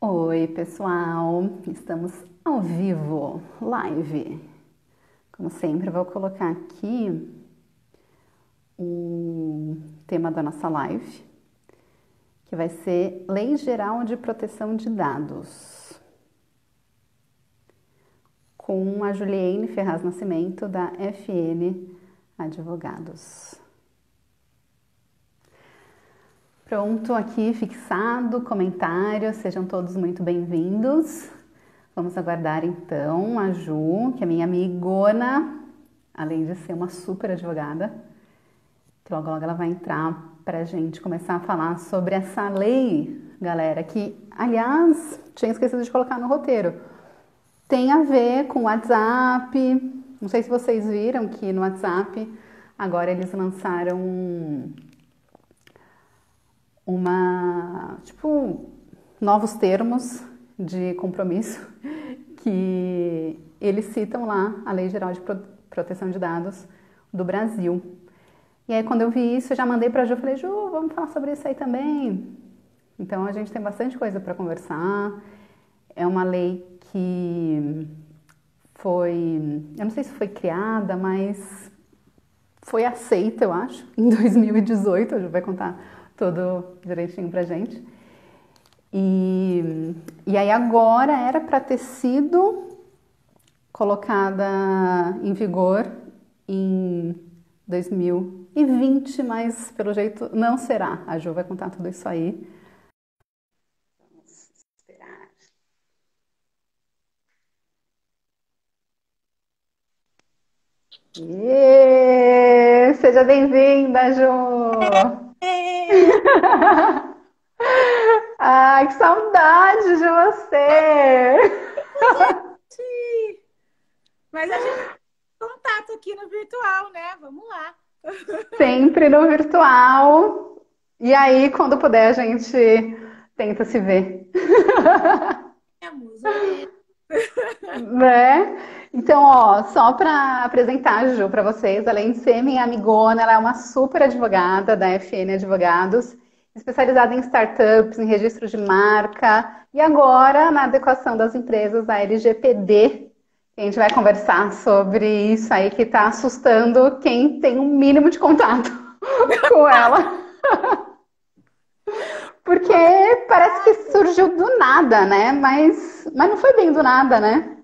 Oi, pessoal! Estamos ao vivo, live. Como sempre, vou colocar aqui o tema da nossa live, que vai ser Lei Geral de Proteção de Dados, com a Juliane Ferraz Nascimento, da FN Advogados. Pronto, aqui fixado, comentário, sejam todos muito bem-vindos. Vamos aguardar então a Ju, que é minha amigona, além de ser uma super advogada, que logo logo ela vai entrar para a gente começar a falar sobre essa lei, galera, que, aliás, tinha esquecido de colocar no roteiro. Tem a ver com o WhatsApp, não sei se vocês viram que no WhatsApp agora eles lançaram novos termos de compromisso que eles citam lá a Lei Geral de Proteção de Dados do Brasil. E aí quando eu vi isso, eu já mandei pra Ju, falei, Ju, vamos falar sobre isso aí também. Então a gente tem bastante coisa para conversar. É uma lei que eu não sei se foi criada, mas foi aceita, eu acho, em 2018, a Ju vai contar tudo direitinho pra gente. E aí agora era para ter sido colocada em vigor em 2020, mas pelo jeito não será. A Ju vai contar tudo isso aí. Vamos esperar. Seja bem-vinda, Ju! Ai, que saudade de você! Gente! Mas a gente tem contato aqui no virtual, né? Vamos lá. Sempre no virtual. E aí, quando puder, a gente tenta se ver. Oremos. Né? Então, ó, só para apresentar a Ju para vocês, além de ser minha amigona, ela é uma super advogada da FN Advogados, especializada em startups, em registro de marca e agora na adequação das empresas à LGPD. A gente vai conversar sobre isso aí que está assustando quem tem um mínimo de contato com ela. Porque parece que surgiu do nada, né? Mas não foi bem do nada, né?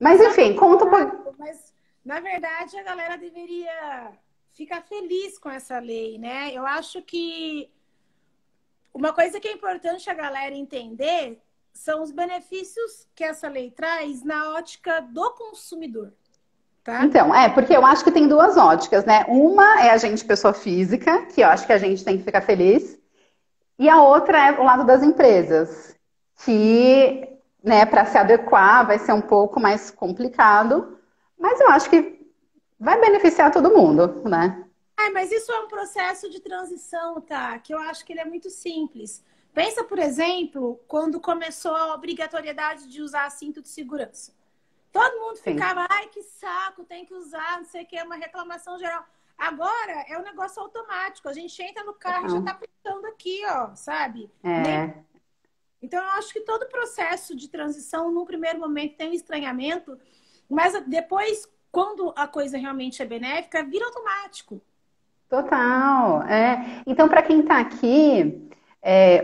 Mas enfim, conta um pouco. Mas, na verdade, a galera deveria ficar feliz com essa lei, né? Eu acho que uma coisa que é importante a galera entender são os benefícios que essa lei traz na ótica do consumidor, tá? Então, porque eu acho que tem duas óticas, né? Uma é a gente, pessoa física, que eu acho que a gente tem que ficar feliz, e a outra é o lado das empresas, que, né, para se adequar vai ser um pouco mais complicado, mas eu acho que vai beneficiar todo mundo, né? Mas isso é um processo de transição, tá? Que eu acho que ele é muito simples. Pensa, por exemplo, quando começou a obrigatoriedade de usar cinto de segurança. Todo mundo Sim. ficava, ai, que saco, tem que usar, não sei o que, é uma reclamação geral. Agora é um negócio automático. A gente entra no carro e já tá Então, puxando aqui, ó, sabe? é, Então, eu acho que todo processo de transição, num primeiro momento, tem um estranhamento, mas depois, quando a coisa realmente é benéfica, vira automático. total. Então, para quem está aqui,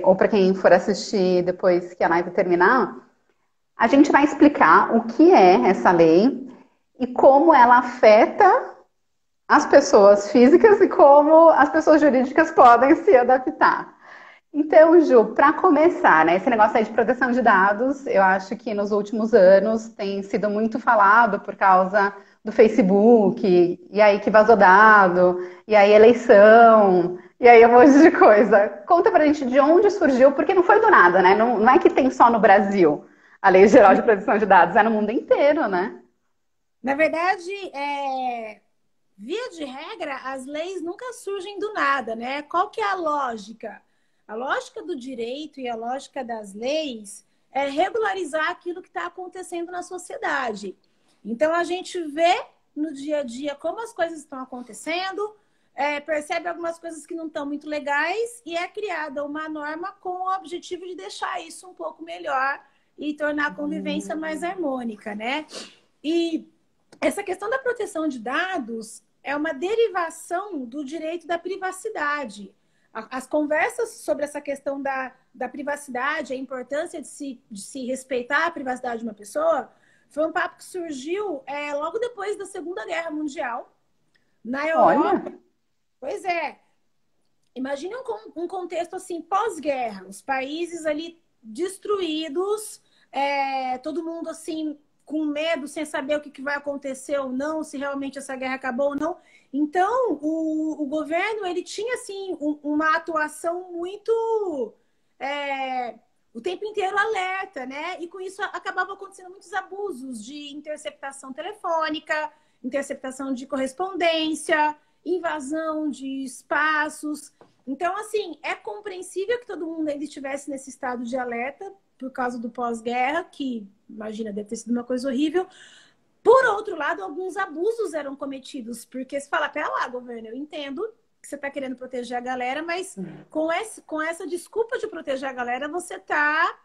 ou para quem for assistir depois que a live terminar, a gente vai explicar o que é essa lei e como ela afeta as pessoas físicas e como as pessoas jurídicas podem se adaptar. Então, Ju, para começar, né, esse negócio aí de proteção de dados, eu acho que nos últimos anos tem sido muito falado por causa do Facebook, e aí que vazou dado, e aí eleição, e aí um monte de coisa. Conta pra gente de onde surgiu, porque não foi do nada, né? Não é que tem só no Brasil a Lei Geral de Proteção de Dados, é no mundo inteiro, né? Na verdade, via de regra, as leis nunca surgem do nada, né? Qual que é a lógica? A lógica do direito e a lógica das leis é regularizar aquilo que está acontecendo na sociedade. Então, a gente vê no dia a dia como as coisas estão acontecendo, percebe algumas coisas que não estão muito legais e é criada uma norma com o objetivo de deixar isso um pouco melhor e tornar a convivência mais harmônica, né? E essa questão da proteção de dados é uma derivação do direito da privacidade. As conversas sobre essa questão da privacidade, a importância de se respeitar a privacidade de uma pessoa, foi um papo que surgiu logo depois da Segunda Guerra Mundial, na Europa. Olha. Pois é. Imagine um contexto assim, pós-guerra, os países ali destruídos, todo mundo assim com medo, sem saber o que vai acontecer ou não, se realmente essa guerra acabou ou não. Então, o governo, ele tinha, assim, uma atuação muito... o tempo inteiro alerta, né? E com isso acabava acontecendo muitos abusos de interceptação telefônica, interceptação de correspondência, invasão de espaços. Então, assim, é compreensível que todo mundo ainda estivesse nesse estado de alerta por causa do pós-guerra, que, imagina, deve ter sido uma coisa horrível. Por outro lado, alguns abusos eram cometidos, porque se fala, pera lá, governo, eu entendo que você está querendo proteger a galera, mas com essa desculpa de proteger a galera, você está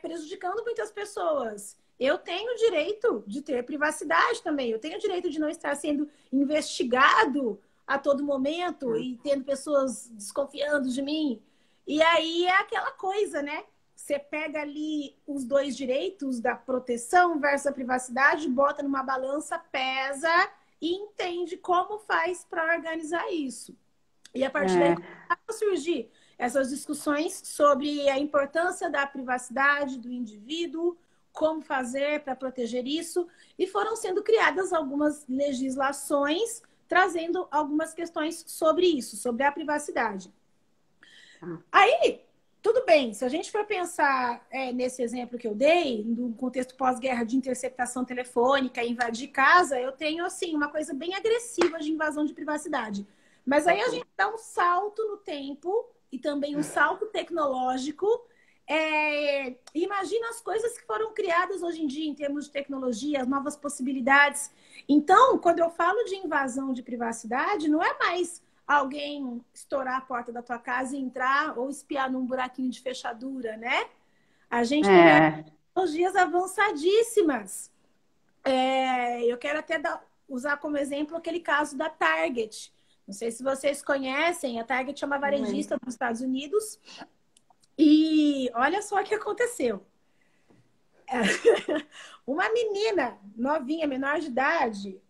prejudicando muitas pessoas. Eu tenho o direito de ter privacidade também, eu tenho o direito de não estar sendo investigado a todo momento e tendo pessoas desconfiando de mim. E aí é aquela coisa, né? Você pega ali os dois direitos da proteção versus a privacidade, bota numa balança, pesa e entende como faz para organizar isso. E a partir daí começaram a surgir essas discussões sobre a importância da privacidade do indivíduo, como fazer para proteger isso, e foram sendo criadas algumas legislações trazendo algumas questões sobre isso, sobre a privacidade. Aí, tudo bem, se a gente for pensar nesse exemplo que eu dei, no contexto pós-guerra de interceptação telefônica, invadir casa, eu tenho, assim, uma coisa bem agressiva de invasão de privacidade. Mas aí a gente dá um salto no tempo e também um salto tecnológico. Imagina as coisas que foram criadas hoje em dia em termos de tecnologia, as novas possibilidades. Então, quando eu falo de invasão de privacidade, não é mais alguém estourar a porta da tua casa e entrar ou espiar num buraquinho de fechadura, né? A gente tem tecnologias avançadíssimas. Eu quero até usar como exemplo aquele caso da Target. Não sei se vocês conhecem, a Target é uma varejista dos Estados Unidos. E olha só o que aconteceu. Uma menina novinha, menor de idade,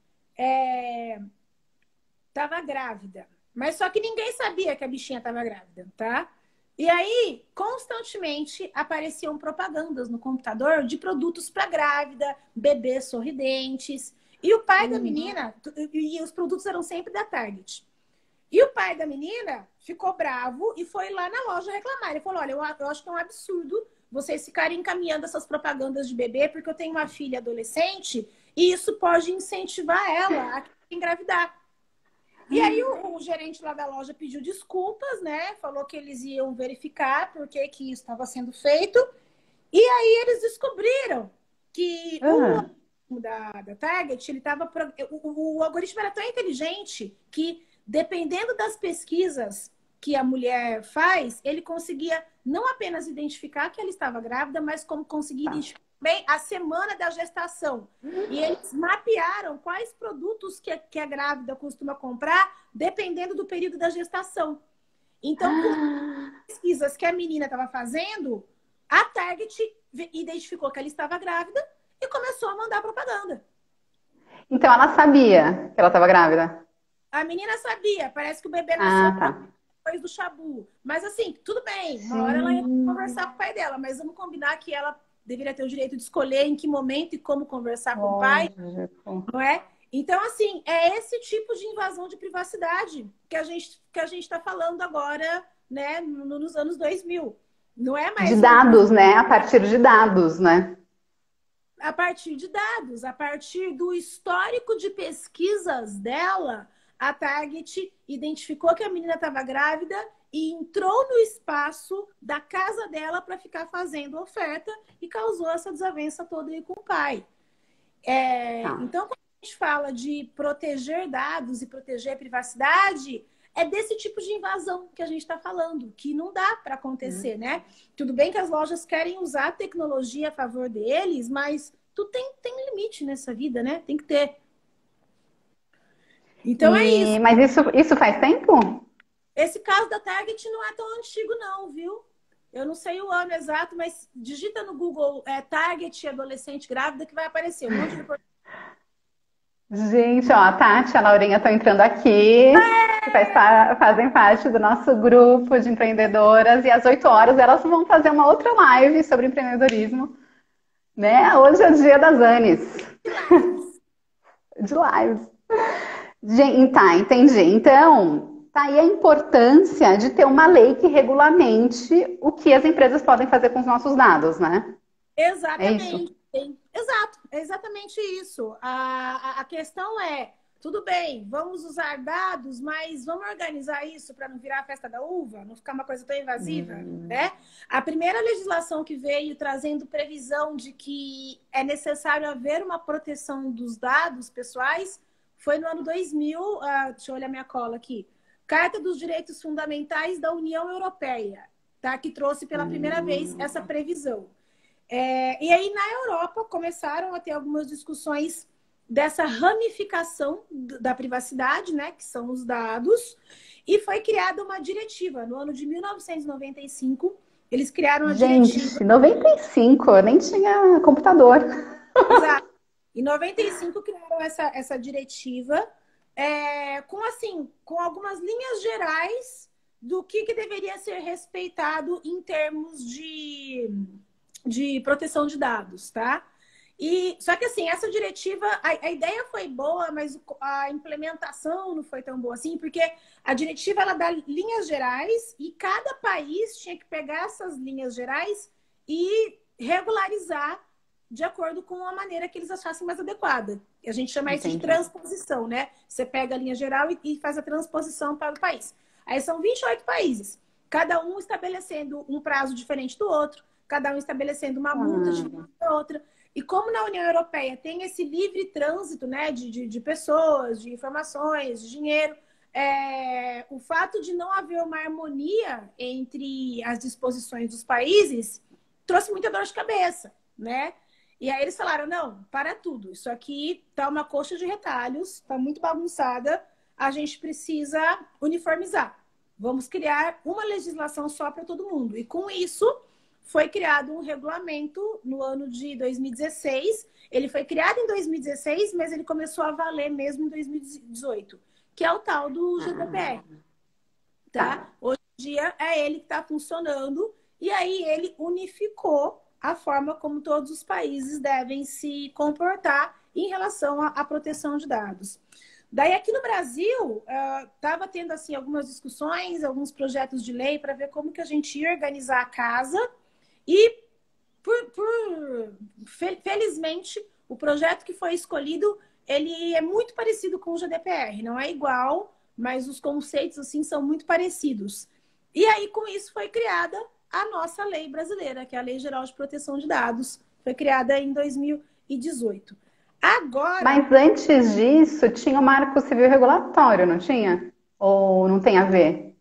estava grávida. Mas só que ninguém sabia que a bichinha estava grávida, tá? E aí, constantemente, apareciam propagandas no computador de produtos para grávida, bebês sorridentes. E o pai da menina, e os produtos eram sempre da Target. E o pai da menina ficou bravo e foi lá na loja reclamar. Ele falou, olha, eu acho que é um absurdo vocês ficarem encaminhando essas propagandas de bebê, porque eu tenho uma filha adolescente e isso pode incentivar ela a engravidar. E aí o gerente lá da loja pediu desculpas, né? Falou que eles iam verificar por que isso estava sendo feito. E aí eles descobriram que o da Target, ele tava, o algoritmo era tão inteligente que, dependendo das pesquisas que a mulher faz, ele conseguia não apenas identificar que ela estava grávida, mas como conseguir identificar bem a semana da gestação. E eles mapearam quais produtos que a grávida costuma comprar, dependendo do período da gestação. Então, com as pesquisas que a menina estava fazendo, a Target identificou que ela estava grávida e começou a mandar propaganda. Então ela sabia que ela estava grávida? A menina sabia, parece que o bebê nasceu depois do chabu. Mas assim, tudo bem, uma hora ela ia conversar com o pai dela, mas vamos combinar que ela deveria ter o direito de escolher em que momento e como conversar com o pai, não é? Então, assim, é esse tipo de invasão de privacidade que a gente está falando agora, né, nos anos 2000. Não é mais... De dados, né? A partir de dados, né? A partir de dados, a partir do histórico de pesquisas dela, a Target identificou que a menina estava grávida e entrou no espaço da casa dela para ficar fazendo oferta e causou essa desavença toda aí com o pai. Então, quando gente fala de proteger dados e proteger a privacidade, é desse tipo de invasão que a gente está falando, que não dá para acontecer, né? Tudo bem que as lojas querem usar a tecnologia a favor deles, mas tudo tem limite nessa vida, né? Tem que ter. Então é isso. Mas isso faz tempo? Esse caso da Target não é tão antigo, não, viu? Eu não sei o ano exato, mas digita no Google Target adolescente grávida que vai aparecer um monte de Gente, ó, a Tati e a Laurinha estão entrando aqui, que fazem parte do nosso grupo de empreendedoras, e às 8 horas elas vão fazer uma outra live sobre empreendedorismo, né? Hoje é o dia das Anis, lives. de lives. Tá, entendi. Então, tá aí a importância de ter uma lei que regulamente o que as empresas podem fazer com os nossos dados, né? É isso. Exatamente. Exato, é exatamente isso. A questão é, tudo bem, vamos usar dados, mas vamos organizar isso para não virar a festa da uva, não ficar uma coisa tão invasiva, né? A primeira legislação que veio trazendo previsão de que é necessário haver uma proteção dos dados pessoais foi no ano 2000, deixa eu olhar minha cola aqui, Carta dos Direitos Fundamentais da União Europeia, tá? Que trouxe pela primeira vez essa previsão. E aí, na Europa, começaram a ter algumas discussões dessa ramificação da privacidade, né, que são os dados, e foi criada uma diretiva. No ano de 1995, eles criaram a diretiva. Gente, 95, eu nem tinha computador. Exato. Em 95, criaram essa diretiva com algumas linhas gerais do que deveria ser respeitado em termos de proteção de dados, tá? Só que assim, essa diretiva, a ideia foi boa, mas a implementação não foi tão boa assim, porque a diretiva ela dá linhas gerais e cada país tinha que pegar essas linhas gerais e regularizar de acordo com a maneira que eles achassem mais adequada. A gente chama isso de transposição, né? Você pega a linha geral e faz a transposição para o país. Aí são 28 países, cada um estabelecendo um prazo diferente do outro, cada um estabelecendo uma multa diferente da outra. E como na União Europeia tem esse livre trânsito, né, de pessoas, de informações, de dinheiro, o fato de não haver uma harmonia entre as disposições dos países trouxe muita dor de cabeça, né? E aí eles falaram, não, para tudo. Isso aqui tá uma coxa de retalhos, tá muito bagunçada, a gente precisa uniformizar. Vamos criar uma legislação só para todo mundo. E com isso foi criado um regulamento no ano de 2016. Ele foi criado em 2016, mas ele começou a valer mesmo em 2018, que é o tal do GDPR. Tá? Hoje em dia é ele que está funcionando e aí ele unificou a forma como todos os países devem se comportar em relação à proteção de dados. Daí aqui no Brasil, estava tendo assim, algumas discussões, alguns projetos de lei para ver como que a gente ia organizar a casa. E, felizmente, o projeto que foi escolhido, ele é muito parecido com o GDPR. Não é igual, mas os conceitos, assim, são muito parecidos. E aí, com isso, foi criada a nossa lei brasileira, que é a Lei Geral de Proteção de Dados. Foi criada em 2018. Agora... Mas antes disso, tinha o Marco Civil Regulatório, não tinha? Ou não tem a ver?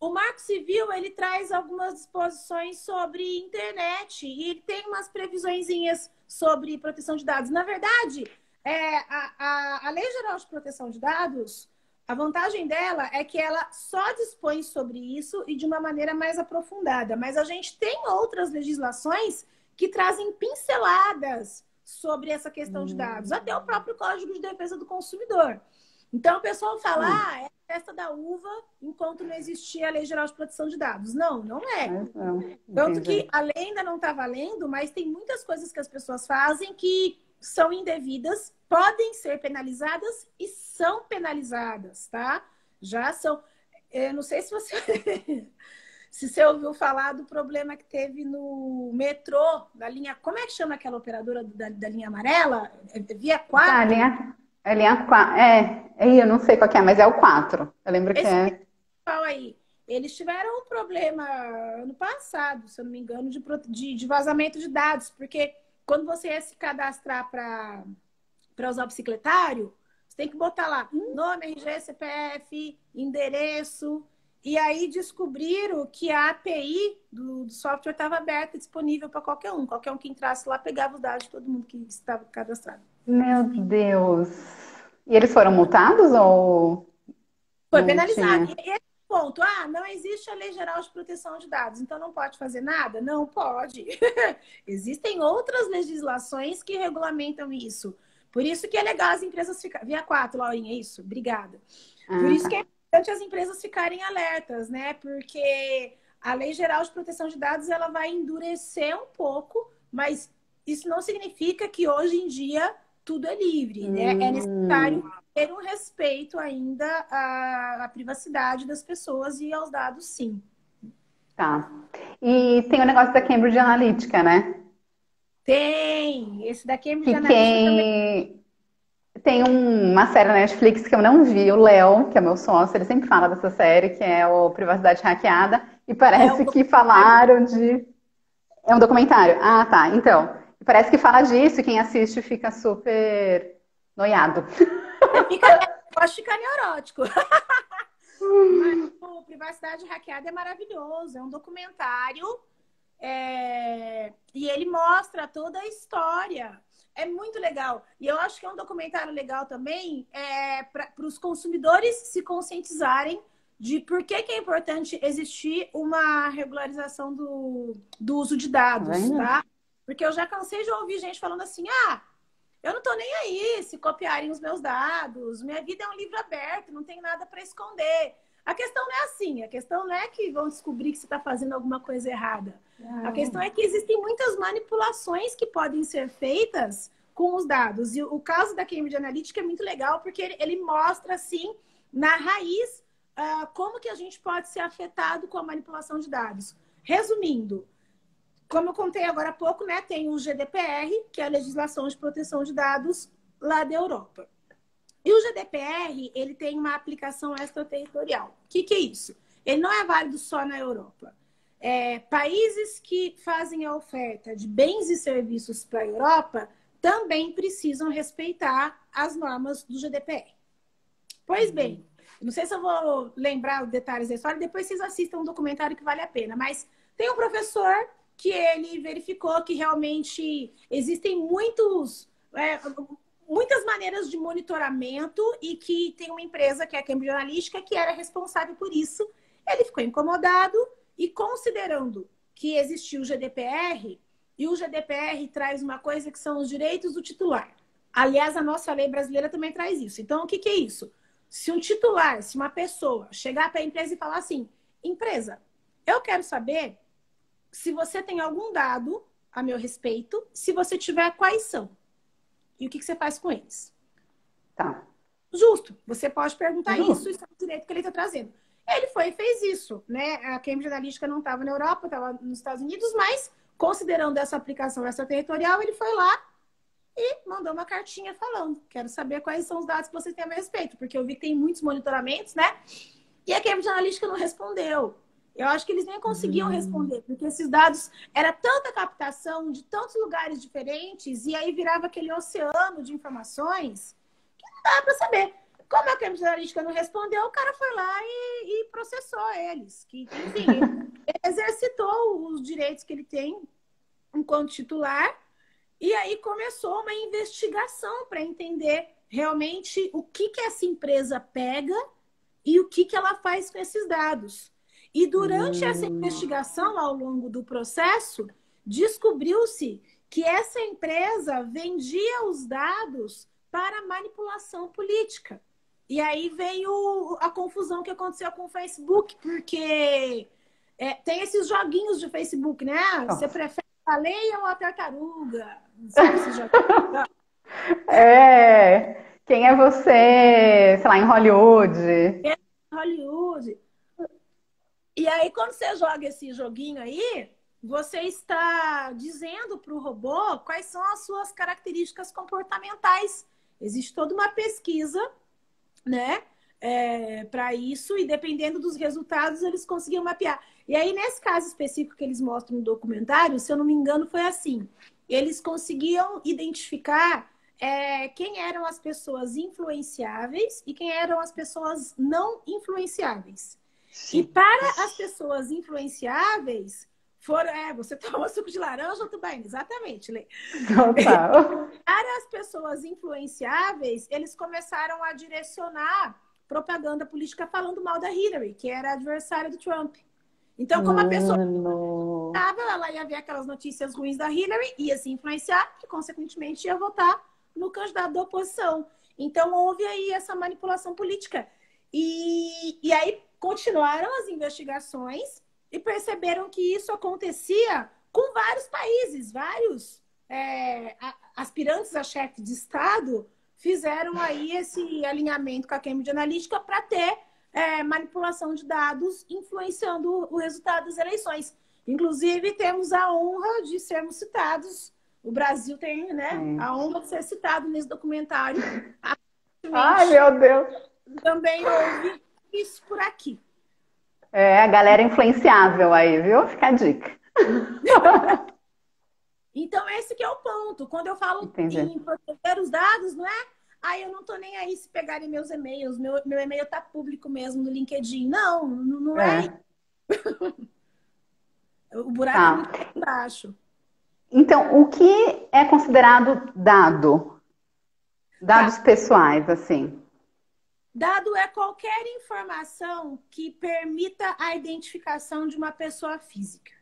O Marco Civil, ele traz algumas disposições sobre internet e ele tem umas previsõezinhas sobre proteção de dados. Na verdade, a Lei Geral de Proteção de Dados, a vantagem dela é que ela só dispõe sobre isso e de uma maneira mais aprofundada. Mas a gente tem outras legislações que trazem pinceladas sobre essa questão de dados. Até o próprio Código de Defesa do Consumidor. Então, o pessoal fala, é a festa da uva enquanto não existia a Lei Geral de Proteção de Dados. Não, não é. Tanto que a lei ainda não está valendo, mas tem muitas coisas que as pessoas fazem que são indevidas, podem ser penalizadas e são penalizadas, tá? Já são... Eu não sei se você... se você ouviu falar do problema que teve no metrô, da linha... Como é que chama aquela operadora da linha amarela? Via 4? A linha 4. Eu não sei qual que é, mas é o 4. Eu lembro que é. Aí. Eles tiveram um problema ano passado, se eu não me engano, de vazamento de dados, porque quando você ia se cadastrar para para usar o bicicletário, você tem que botar lá nome, RG, CPF, endereço. E aí descobriram que a API do software estava aberta, disponível para qualquer um. Qualquer um que entrasse lá pegava os dados de todo mundo que estava cadastrado. Meu Deus. E eles foram multados ou Foi não penalizado. tinha? E esse ponto, não existe a Lei Geral de Proteção de Dados, então não pode fazer nada? Não pode. Existem outras legislações que regulamentam isso. Por isso que é legal as empresas ficarem... Via 4, Laurinha, é isso? Obrigada. Por isso Tá. que é importante as empresas ficarem alertas, né? Porque a Lei Geral de Proteção de Dados, ela vai endurecer um pouco, mas isso não significa que hoje em dia tudo é livre, né? É necessário ter um respeito ainda à privacidade das pessoas e aos dados, sim. Tá. E tem o negócio da Cambridge Analytica, né? Tem! Esse da Cambridge Que Analytica também tem uma série na Netflix que eu não vi, o Léo, que é meu sócio, ele sempre fala dessa série, que é o Privacidade Hackeada, e é um parece que documentário. falaram de. É um documentário? Ah, tá. Então, parece que fala disso e quem assiste fica super noiado. Pode ficar neurótico. Mas o Privacidade Hackeada é maravilhoso. É um documentário e ele mostra toda a história. É muito legal. E eu acho que é um documentário legal também para os consumidores se conscientizarem de por que é importante existir uma regularização do uso de Tá dados, vendo? tá? Porque eu já cansei de ouvir gente falando assim, eu não tô nem aí se copiarem os meus dados, minha vida é um livro aberto, não tem nada para esconder. A questão não é assim, a questão não é que vão descobrir que você está fazendo alguma coisa errada. A questão é que existem muitas manipulações que podem ser feitas com os dados. E o caso da Cambridge Analytica é muito legal porque ele mostra, assim, na raiz, como que a gente pode ser afetado com a manipulação de dados. Resumindo, como eu contei agora há pouco, né, tem o GDPR, que é a legislação de proteção de dados lá da Europa. E o GDPR, ele tem uma aplicação extraterritorial. O que é isso? Ele não é válido só na Europa. Países que fazem a oferta de bens e serviços para a Europa também precisam respeitar as normas do GDPR. Pois bem, não sei se eu vou lembrar os detalhes da história, depois vocês assistam um documentário que vale a pena, mas tem um professor que ele verificou que realmente existem muitas maneiras de monitoramento e que tem uma empresa, que é a Cambridge Analytica, que era responsável por isso. Ele ficou incomodado e, considerando que existiu o GDPR, e o GDPR traz uma coisa que são os direitos do titular. Aliás, a nossa lei brasileira também traz isso. Então, o que é isso? Se um titular, se uma pessoa chegar para a empresa e falar assim, empresa, eu quero saber se você tem algum dado a meu respeito, se você tiver, quais são? E o que você faz com eles? Tá. Justo. Você pode perguntar isso, Justo. isso é o direito que ele está trazendo. Ele foi e fez isso, né? A Cambridge Analytica não estava na Europa, estava nos Estados Unidos, mas considerando essa aplicação extraterritorial, ele foi lá e mandou uma cartinha falando, quero saber quais são os dados que vocês têm a meu respeito, porque eu vi que tem muitos monitoramentos, né? E a Cambridge Analytica não respondeu. Eu acho que eles nem conseguiam responder, porque esses dados, era tanta captação de tantos lugares diferentes, e aí virava aquele oceano de informações que não dá para saber. Como a Cambridge Analytica não respondeu, o cara foi lá e processou eles. Que, enfim, ele exercitou os direitos que ele tem enquanto titular, e aí começou uma investigação para entender realmente o que essa empresa pega e o que ela faz com esses dados. E durante essa investigação, ao longo do processo, descobriu-se que essa empresa vendia os dados para manipulação política. E aí veio a confusão que aconteceu com o Facebook, porque tem esses joguinhos de Facebook, né? Você prefere a baleia ou a tartaruga? Não sei se já... Quem é você, sei lá, em Hollywood? Hollywood. E aí, quando você joga esse joguinho aí, você está dizendo para o robô quais são as suas características comportamentais. Existe toda uma pesquisa, né, para isso, e dependendo dos resultados, eles conseguiam mapear. E aí, nesse caso específico que eles mostram no documentário, se eu não me engano, foi assim. Eles conseguiam identificar quem eram as pessoas influenciáveis e quem eram as pessoas não influenciáveis. Sim. E para as pessoas influenciáveis, foram... você toma suco de laranja, tudo bem? Exatamente, Lê. Total. Para as pessoas influenciáveis, eles começaram a direcionar propaganda política falando mal da Hillary, que era a adversária do Trump. Então, como a pessoa estava, ela ia ver aquelas notícias ruins da Hillary, ia se influenciar e, consequentemente, ia votar no candidato da oposição. Então, houve aí essa manipulação política. E aí, continuaram as investigações e perceberam que isso acontecia com vários países, vários aspirantes a chefe de Estado fizeram aí esse alinhamento com a Cambridge Analytica para ter manipulação de dados influenciando o resultado das eleições. Inclusive, temos a honra de sermos citados. O Brasil tem, né, a honra de ser citado nesse documentário. Ai, meu Deus! Também houve isso por aqui. A galera influenciável aí, viu? Fica a dica. Então, esse que é o ponto. Quando eu falo em proteger os dados, não é? Eu não tô nem aí se pegarem meus e-mails. Meu e-mail tá público mesmo no LinkedIn. Não é. O buraco é muito baixo. Então, o que é considerado dado? Dados pessoais, assim. Dado é qualquer informação que permita a identificação de uma pessoa física.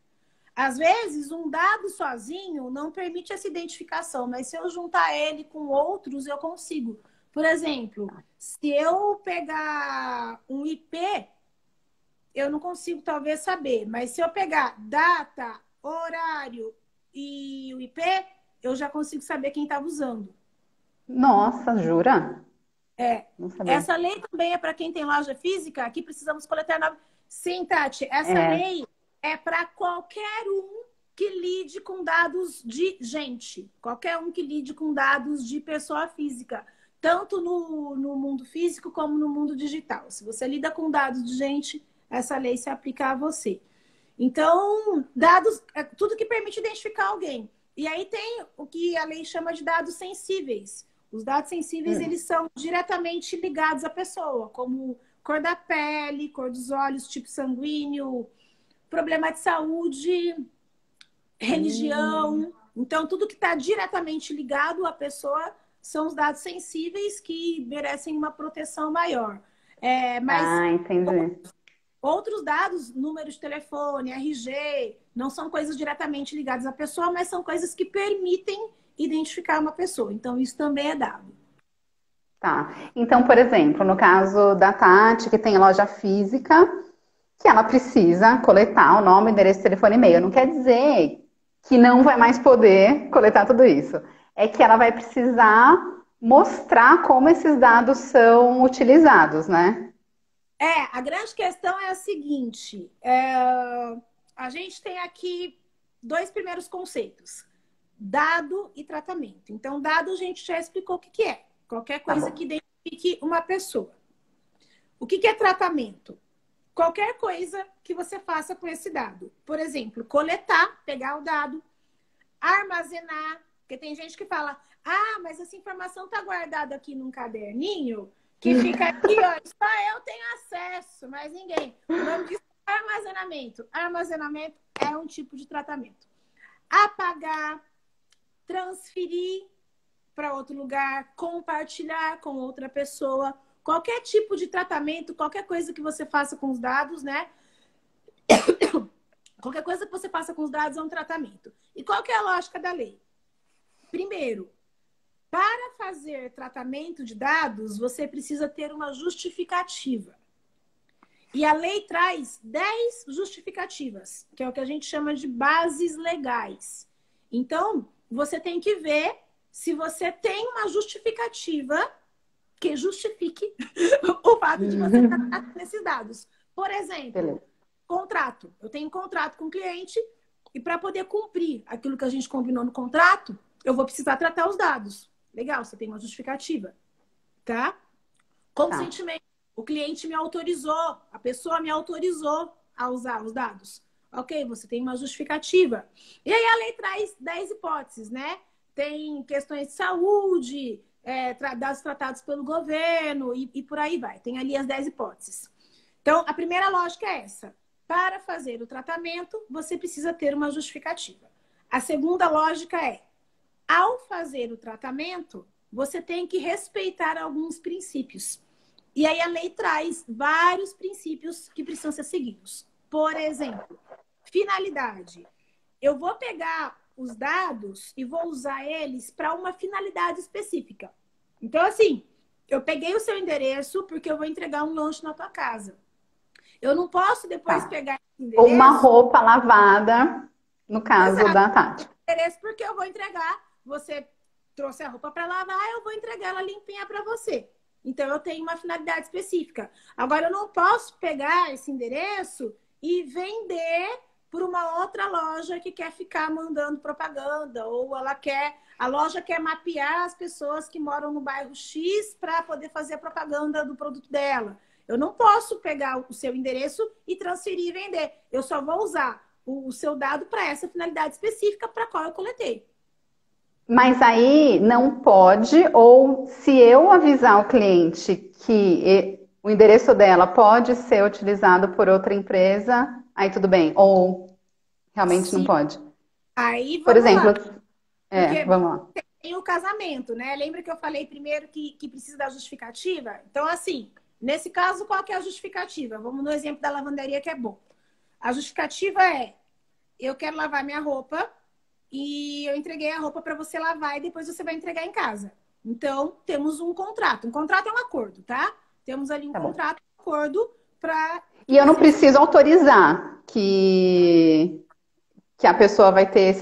Às vezes, um dado sozinho não permite essa identificação, mas se eu juntar ele com outros, eu consigo. Por exemplo, se eu pegar um IP, eu não consigo talvez saber, mas se eu pegar data, horário e o IP, eu já consigo saber quem estava usando. Nossa, jura? Essa lei também é para quem tem loja física. Aqui precisamos coletar... Sim, Tati, essa lei é para qualquer um que lide com dados de gente. Qualquer um que lide com dados de pessoa física. Tanto no mundo físico como no mundo digital. Se você lida com dados de gente, essa lei se aplica a você. Então, dados é tudo que permite identificar alguém. E aí tem o que a lei chama de dados sensíveis. Os dados sensíveis, eles são diretamente ligados à pessoa, como cor da pele, cor dos olhos, tipo sanguíneo, problema de saúde, religião. Então, tudo que está diretamente ligado à pessoa são os dados sensíveis que merecem uma proteção maior. Entendi. Outros dados, número de telefone, RG, não são coisas diretamente ligadas à pessoa, mas são coisas que permitem identificar uma pessoa. Então, isso também é dado. Tá. Então, por exemplo, no caso da Tati, que tem loja física, que ela precisa coletar o nome, endereço, telefone e e-mail. Não quer dizer que não vai mais poder coletar tudo isso. É que ela vai precisar mostrar como esses dados são utilizados, né? A grande questão é a seguinte. A gente tem aqui dois primeiros conceitos. Dado e tratamento. Então, dado a gente já explicou o que é. Qualquer coisa que identifique uma pessoa. O que é tratamento? Qualquer coisa que você faça com esse dado. Por exemplo, coletar, pegar o dado, armazenar. Porque tem gente que fala, mas essa informação está guardada aqui num caderninho que fica aqui, ó, só eu tenho acesso, mas ninguém. O nome disso é armazenamento. Armazenamento é um tipo de tratamento. Apagar, transferir para outro lugar, compartilhar com outra pessoa, qualquer tipo de tratamento, qualquer coisa que você faça com os dados, né? Qualquer coisa que você faça com os dados é um tratamento. E qual que é a lógica da lei? Primeiro, para fazer tratamento de dados, você precisa ter uma justificativa. E a lei traz 10 justificativas, que é o que a gente chama de bases legais. Então, você tem que ver se você tem uma justificativa que justifique o fato de você tratar nesses dados. Por exemplo, contrato. Eu tenho um contrato com o cliente e para poder cumprir aquilo que a gente combinou no contrato, eu vou precisar tratar os dados. Legal, você tem uma justificativa, tá? Consentimento. O cliente me autorizou, a pessoa me autorizou a usar os dados. Ok, você tem uma justificativa. E aí a lei traz 10 hipóteses, né? tem questões de saúde, dados tratados pelo governo e por aí vai. Tem ali as 10 hipóteses. Então, a primeira lógica é essa. Para fazer o tratamento, você precisa ter uma justificativa. A segunda lógica é, ao fazer o tratamento, você tem que respeitar alguns princípios. E aí a lei traz vários princípios que precisam ser seguidos. Por exemplo, finalidade. Eu vou pegar os dados e vou usar eles para uma finalidade específica. Então, assim, eu peguei o seu endereço porque eu vou entregar um lanche na tua casa. Eu não posso depois pegar esse endereço... Ou uma roupa lavada, no caso da Tati. Endereço porque eu vou entregar, você trouxe a roupa para lavar, eu vou entregar ela limpinha para você. Então, eu tenho uma finalidade específica. Agora, eu não posso pegar esse endereço e vender por uma outra loja que quer ficar mandando propaganda, ou a loja quer mapear as pessoas que moram no bairro X para poder fazer a propaganda do produto dela. Eu não posso pegar o seu endereço e transferir e vender. Eu só vou usar o seu dado para essa finalidade específica para a qual eu coletei. Mas aí não pode, ou se eu avisar o cliente que o endereço dela pode ser utilizado por outra empresa, aí tudo bem. Ou realmente não pode. Aí, por exemplo, vamos lá. Tem o casamento, né? Lembra que eu falei primeiro que precisa da justificativa? Então, assim, nesse caso, qual que é a justificativa? Vamos no exemplo da lavanderia, que é bom. A justificativa é, eu quero lavar minha roupa e eu entreguei a roupa para você lavar e depois você vai entregar em casa. Então, temos um contrato. Um contrato é um acordo, tá? Temos ali um contrato, um acordo para... E eu não preciso autorizar que a pessoa vai ter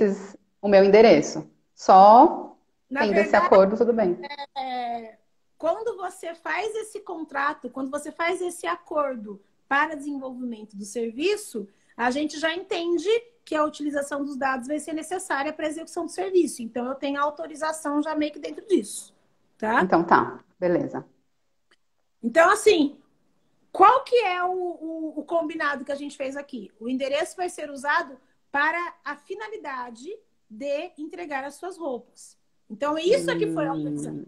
o meu endereço. Só tendo esse acordo, tudo bem. Quando você faz esse contrato, quando você faz esse acordo para desenvolvimento do serviço, a gente já entende que a utilização dos dados vai ser necessária para a execução do serviço. Então, eu tenho a autorização já meio que dentro disso, tá? Então, tá. Beleza. Então, assim, qual que é o combinado que a gente fez aqui? O endereço vai ser usado para a finalidade de entregar as suas roupas. Então, isso aqui foi autorizado.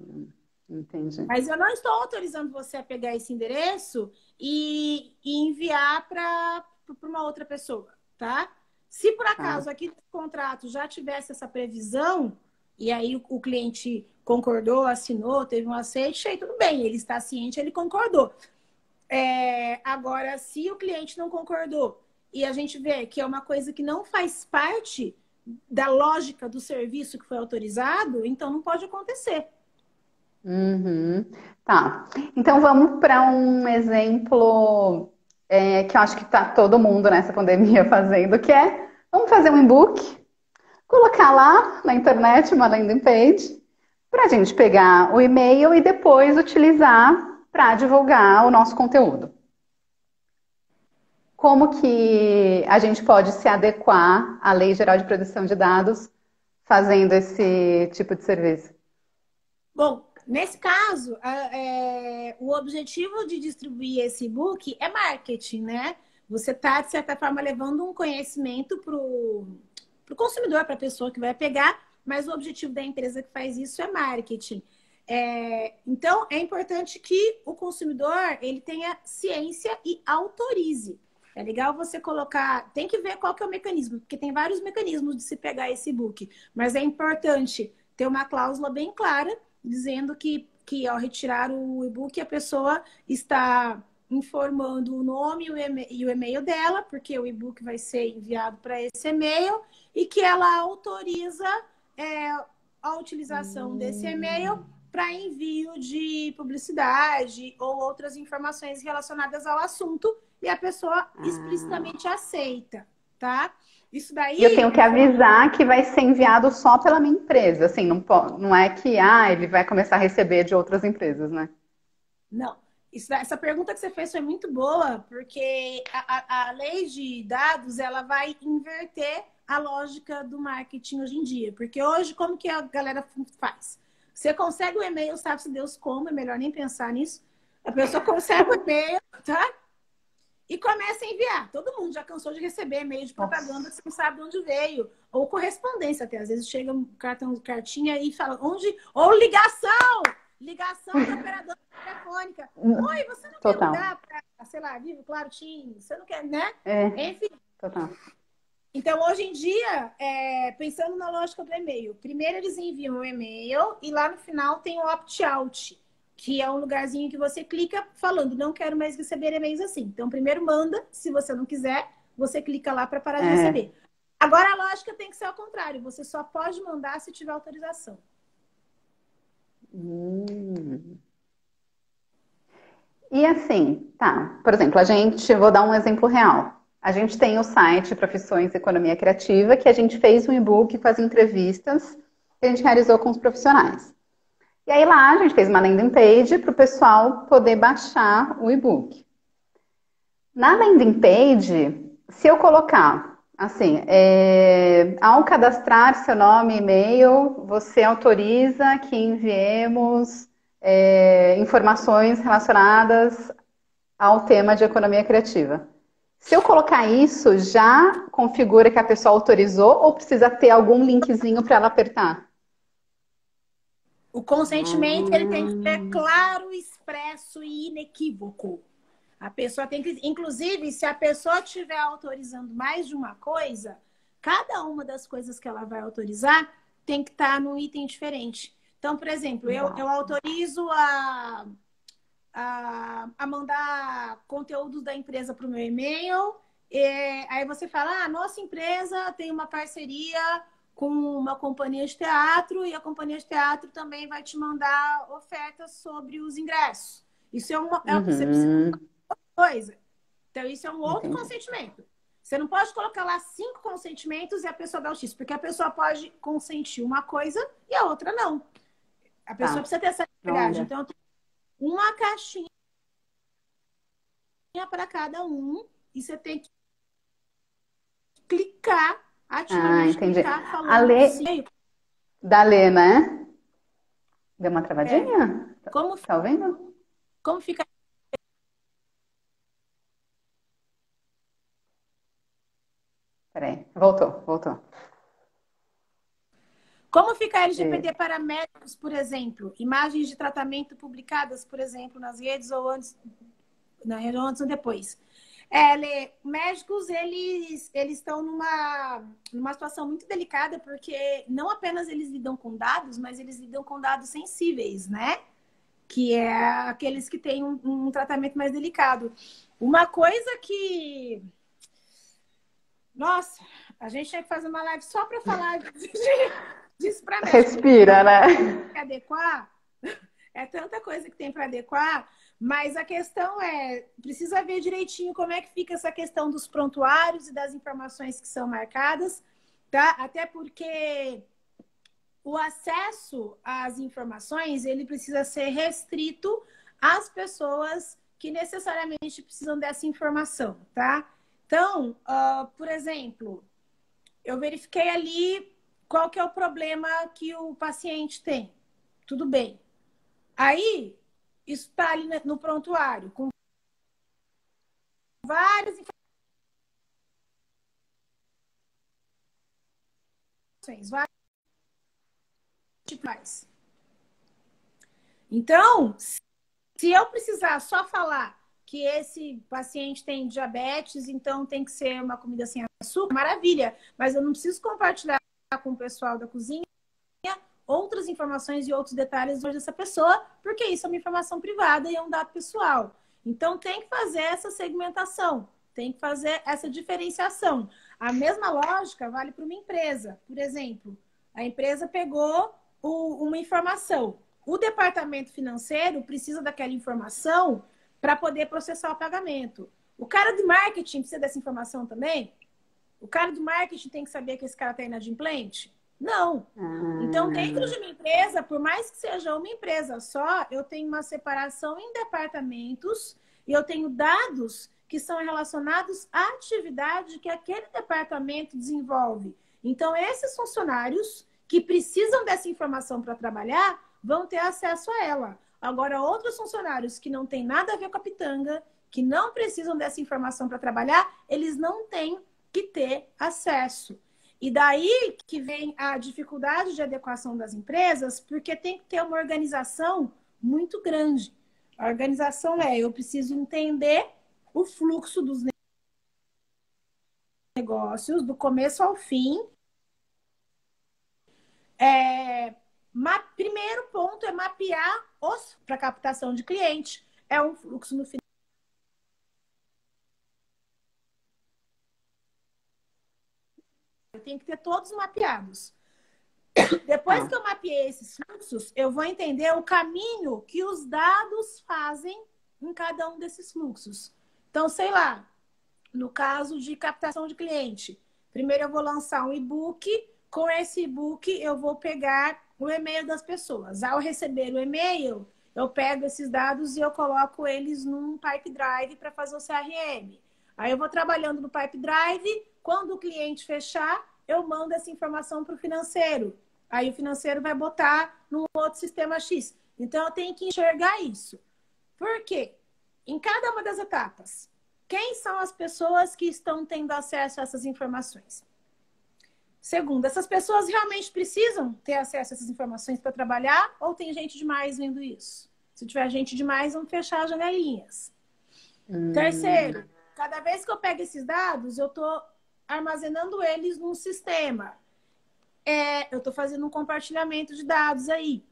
Entendi. Mas eu não estou autorizando você a pegar esse endereço e enviar para uma outra pessoa, tá? Se por acaso aqui no contrato já tivesse essa previsão, e aí o cliente concordou, assinou, teve um aceite, aí tudo bem, ele está ciente, ele concordou. Agora, se o cliente não concordou e a gente vê que é uma coisa que não faz parte da lógica do serviço que foi autorizado, então não pode acontecer. Tá. Então vamos para um exemplo que eu acho que está todo mundo nessa pandemia fazendo, que é, vamos fazer um e-book, colocar lá na internet uma landing page, para a gente pegar o e-mail e depois utilizar para divulgar o nosso conteúdo. Como que a gente pode se adequar à Lei Geral de Proteção de Dados fazendo esse tipo de serviço? Bom, nesse caso, o objetivo de distribuir esse e-book é marketing, né? Você está, de certa forma, levando um conhecimento para o consumidor, para a pessoa que vai pegar, mas o objetivo da empresa que faz isso é marketing. Então, é importante que o consumidor ele tenha ciência e autorize. É legal você colocar... Tem que ver qual que é o mecanismo, porque tem vários mecanismos de se pegar esse e-book, mas é importante ter uma cláusula bem clara dizendo que ao retirar o e-book, a pessoa está informando o nome e o e-mail dela, porque o e-book vai ser enviado para esse e-mail, e que ela autoriza a utilização desse e-mail para envio de publicidade ou outras informações relacionadas ao assunto, e a pessoa explicitamente aceita, tá? Isso daí... E eu tenho que avisar que vai ser enviado só pela minha empresa, assim, não é que ele vai começar a receber de outras empresas, né? Não. Essa pergunta que você fez foi muito boa, porque a lei de dados ela vai inverter a lógica do marketing hoje em dia. Porque hoje, como que a galera faz? Você consegue o e-mail, sabe-se Deus como, é melhor nem pensar nisso. A pessoa consegue o e-mail, tá? e começa a enviar. Todo mundo já cansou de receber e-mail de propaganda que você não sabe de onde veio. Ou correspondência até. Às vezes chega um cartinha e fala onde... Ou ligação! Ligação da operadora telefônica. Oi, você não quer Total. ligar para, sei lá, Vivo, Claro, TIM? Você não quer, né? É, Enfim. total. Então, hoje em dia, pensando na lógica do e-mail, primeiro eles enviam o e-mail e lá no final tem o opt-out, que é um lugarzinho que você clica falando, não quero mais receber e-mails assim. Então, primeiro manda, se você não quiser, você clica lá para parar de receber. Agora, a lógica tem que ser ao contrário, você só pode mandar se tiver autorização. E assim, tá, por exemplo, vou dar um exemplo real. A gente tem o site Profissões Economia Criativa, que a gente fez um e-book com as entrevistas que a gente realizou com os profissionais. E aí lá a gente fez uma landing page para o pessoal poder baixar o e-book. Na landing page, se eu colocar assim, ao cadastrar seu nome e e-mail, você autoriza que enviemos informações relacionadas ao tema de economia criativa. Se eu colocar isso, já configura que a pessoa autorizou ou precisa ter algum linkzinho para ela apertar? O consentimento ele tem que ser claro, expresso e inequívoco. A pessoa tem que... Inclusive, se a pessoa estiver autorizando mais de uma coisa, cada uma das coisas que ela vai autorizar tem que estar num item diferente. Então, por exemplo, eu autorizo a mandar conteúdos da empresa para o meu e-mail. Aí você fala, nossa empresa tem uma parceria com uma companhia de teatro e a companhia de teatro também vai te mandar ofertas sobre os ingressos. Isso você precisa coisa. Então, isso é um outro consentimento. Você não pode colocar lá 5 consentimentos e a pessoa dá o X, porque a pessoa pode consentir uma coisa e a outra não. A pessoa precisa ter essa liberdade. Então, uma caixinha para cada um e você tem que clicar, ativamente clicar, falando a lei da Lê, né? Deu uma travadinha? Tá ouvindo? Como fica? Peraí, voltou. Como fica a LGPD para médicos, por exemplo? Imagens de tratamento publicadas, por exemplo, nas redes ou antes ou depois. Médicos, eles estão numa situação muito delicada, porque não apenas eles lidam com dados, mas eles lidam com dados sensíveis, né? Que é aqueles que têm um tratamento mais delicado. Uma coisa que... Nossa, a gente tinha que fazer uma live só para falar disso para médico. Respira, né? Adequar. É tanta coisa que tem para adequar, mas a questão precisa ver direitinho como é que fica essa questão dos prontuários e das informações que são marcadas, tá? Até porque o acesso às informações, ele precisa ser restrito às pessoas que necessariamente precisam dessa informação, tá? Então, por exemplo, eu verifiquei ali qual que é o problema que o paciente tem. Tudo bem. Aí, isso está ali no prontuário, com várias informações, vários tipos. Então, se eu precisar só falar que esse paciente tem diabetes, então tem que ser uma comida sem açúcar, maravilha. Mas eu não preciso compartilhar com o pessoal da cozinha outras informações e outros detalhes dessa pessoa, porque isso é uma informação privada e é um dado pessoal. Então, tem que fazer essa segmentação, tem que fazer essa diferenciação. A mesma lógica vale para uma empresa. Por exemplo, a empresa pegou uma informação. O departamento financeiro precisa daquela informação para poder processar o pagamento. O cara de marketing precisa dessa informação também? O cara do marketing tem que saber que esse cara está inadimplente? Não. Então, dentro de uma empresa, por mais que seja uma empresa só, eu tenho uma separação em departamentos e eu tenho dados que são relacionados à atividade que aquele departamento desenvolve. Então, esses funcionários que precisam dessa informação para trabalhar vão ter acesso a ela. Agora, outros funcionários que não têm nada a ver com a pitanga, que não precisam dessa informação para trabalhar, eles não têm que ter acesso. E daí que vem a dificuldade de adequação das empresas, porque tem que ter uma organização muito grande. A organização eu preciso entender o fluxo dos negócios, do começo ao fim. Primeiro ponto é mapear para captação de cliente. É um fluxo no final. Tem que ter todos mapeados. Depois que eu mapeei esses fluxos, eu vou entender o caminho que os dados fazem em cada um desses fluxos. Então, sei lá, no caso de captação de cliente, primeiro eu vou lançar um e-book. Com esse e-book, eu vou pegar o e-mail das pessoas. Ao receber o e-mail, eu pego esses dados e eu coloco eles num Pipe Drive para fazer o CRM. Aí eu vou trabalhando no Pipe Drive. Quando o cliente fechar, eu mando essa informação para o financeiro. Aí o financeiro vai botar num outro sistema X. Então, eu tenho que enxergar isso. Por quê? Em cada uma das etapas, quem são as pessoas que estão tendo acesso a essas informações? Segundo, essas pessoas realmente precisam ter acesso a essas informações para trabalhar ou tem gente demais vendo isso? Se tiver gente demais, vamos fechar as janelinhas. Terceiro, cada vez que eu pego esses dados, eu estou armazenando eles num sistema. Eu estou fazendo um compartilhamento de dados aí.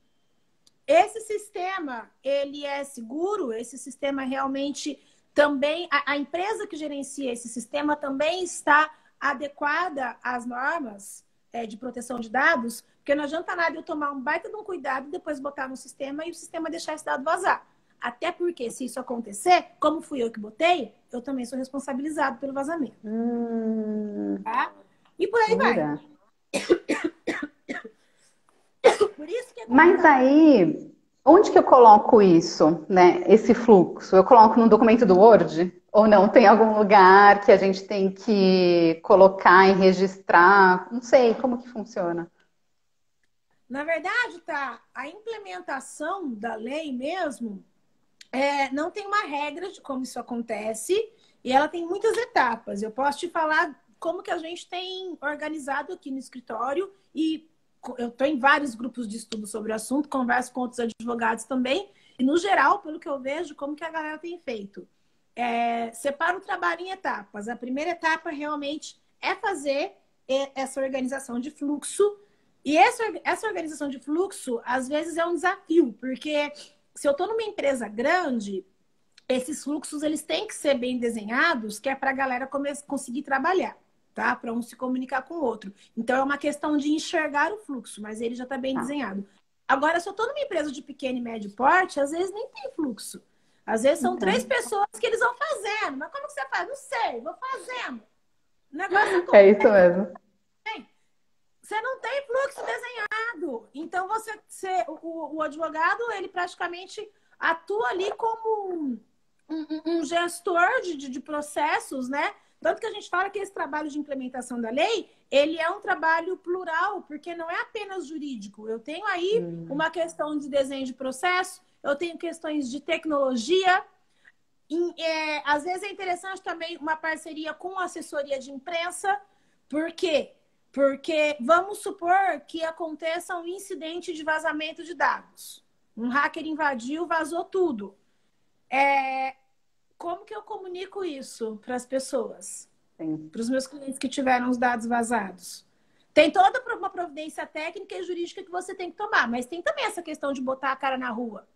Esse sistema, ele é seguro? Esse sistema realmente também... A empresa que gerencia esse sistema também está adequada às normas de proteção de dados? Porque não adianta nada eu tomar um baita de um cuidado e depois botar no sistema e o sistema deixar esse dado vazar. Até porque, se isso acontecer, como fui eu que botei, eu também sou responsabilizado pelo vazamento. Tá? E por aí vai. Por isso que é. Mas aí, onde que eu coloco isso, né? Esse fluxo? Eu coloco no documento do Word? Ou não? Tem algum lugar que a gente tem que colocar e registrar? Não sei, como que funciona? Na verdade, tá, a implementação da lei mesmo não tem uma regra de como isso acontece e ela tem muitas etapas. Eu posso te falar como que a gente tem organizado aqui no escritório e eu estou em vários grupos de estudo sobre o assunto, converso com outros advogados também e, no geral, pelo que eu vejo, como que a galera tem feito. Separa o trabalho em etapas. A primeira etapa realmente é fazer essa organização de fluxo. E essa organização de fluxo, às vezes, é um desafio, porque se eu estou numa empresa grande, esses fluxos eles têm que ser bem desenhados, que é para a galera conseguir trabalhar, tá? Para um se comunicar com o outro. Então, é uma questão de enxergar o fluxo, mas ele já está bem desenhado. Agora, se eu estou numa empresa de pequeno e médio porte, às vezes nem tem fluxo. Às vezes são 3 pessoas que eles vão fazendo. Mas como que você faz? Não sei, vou fazendo. O negócio é isso mesmo. Você não tem fluxo desenhado. Então, o advogado, ele praticamente atua ali como um gestor de processos, né? Tanto que a gente fala que esse trabalho de implementação da lei, ele é um trabalho plural, porque não é apenas jurídico. Eu tenho aí uma questão de desenho de processo, eu tenho questões de tecnologia. Às vezes é interessante também uma parceria com assessoria de imprensa. Por quê? Porque vamos supor que aconteça um incidente de vazamento de dados. Um hacker invadiu, vazou tudo. Como que eu comunico isso para as pessoas? Para os meus clientes que tiveram os dados vazados? Tem toda uma providência técnica e jurídica que você tem que tomar, mas tem também essa questão de botar a cara na rua.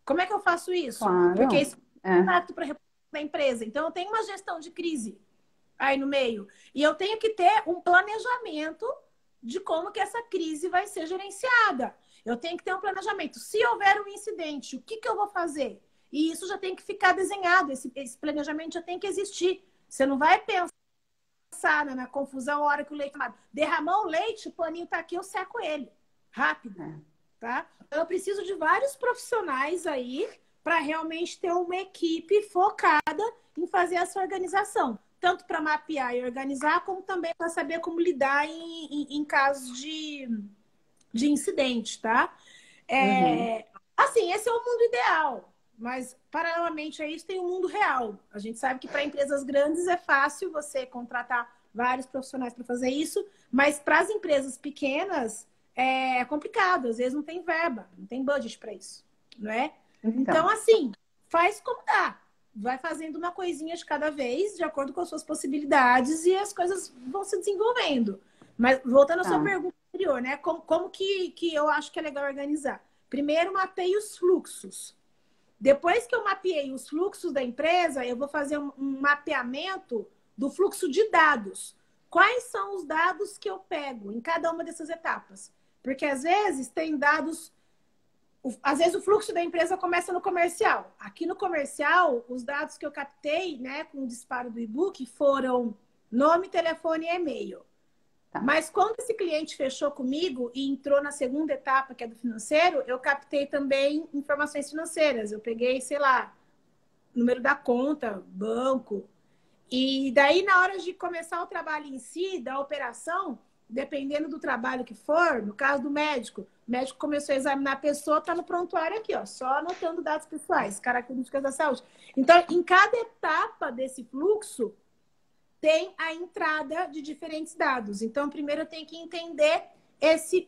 Como é que eu faço isso? Claro. Porque isso é impacto para a reputação da empresa. Então, eu tenho uma gestão de crise aí no meio. E eu tenho que ter um planejamento de como que essa crise vai ser gerenciada. Eu tenho que ter um planejamento. Se houver um incidente, o que eu vou fazer? E isso já tem que ficar desenhado. Esse planejamento já tem que existir. Você não vai pensar na confusão a hora que o leite... Derramou o leite, o paninho está aqui, eu seco ele. Rápido. Tá? Eu preciso de vários profissionais aí para realmente ter uma equipe focada em fazer essa organização. Tanto para mapear e organizar, como também para saber como lidar em casos de incidente, tá? Assim, esse é o mundo ideal. Mas, paralelamente a isso, tem o mundo real. A gente sabe que para empresas grandes é fácil você contratar vários profissionais para fazer isso, mas para as empresas pequenas é complicado. Às vezes não tem verba, não tem budget para isso, não é? Então, Então, assim, faz como dá. Vai fazendo uma coisinha de cada vez, de acordo com as suas possibilidades, e as coisas vão se desenvolvendo. Mas, voltando à sua tá. pergunta anterior, né? Como que eu acho que é legal organizar? Primeiro, mapeie os fluxos. Depois que eu mapeei os fluxos da empresa, eu vou fazer um mapeamento do fluxo de dados. Quais são os dados que eu pego em cada uma dessas etapas? Porque às vezes tem dados. Às vezes o fluxo da empresa começa no comercial. Aqui no comercial, os dados que eu captei, né, com o disparo do e-book foram nome, telefone e e-mail. Tá. Mas quando esse cliente fechou comigo e entrou na segunda etapa, que é do financeiro, eu captei também informações financeiras. Eu peguei, sei lá, número da conta, banco. E daí, na hora de começar o trabalho em si, da operação, dependendo do trabalho que for, no caso do médico, o médico começou a examinar a pessoa, está no prontuário aqui, ó, só anotando dados pessoais, características da saúde. Então, em cada etapa desse fluxo, tem a entrada de diferentes dados. Então, primeiro eu tenho que entender esse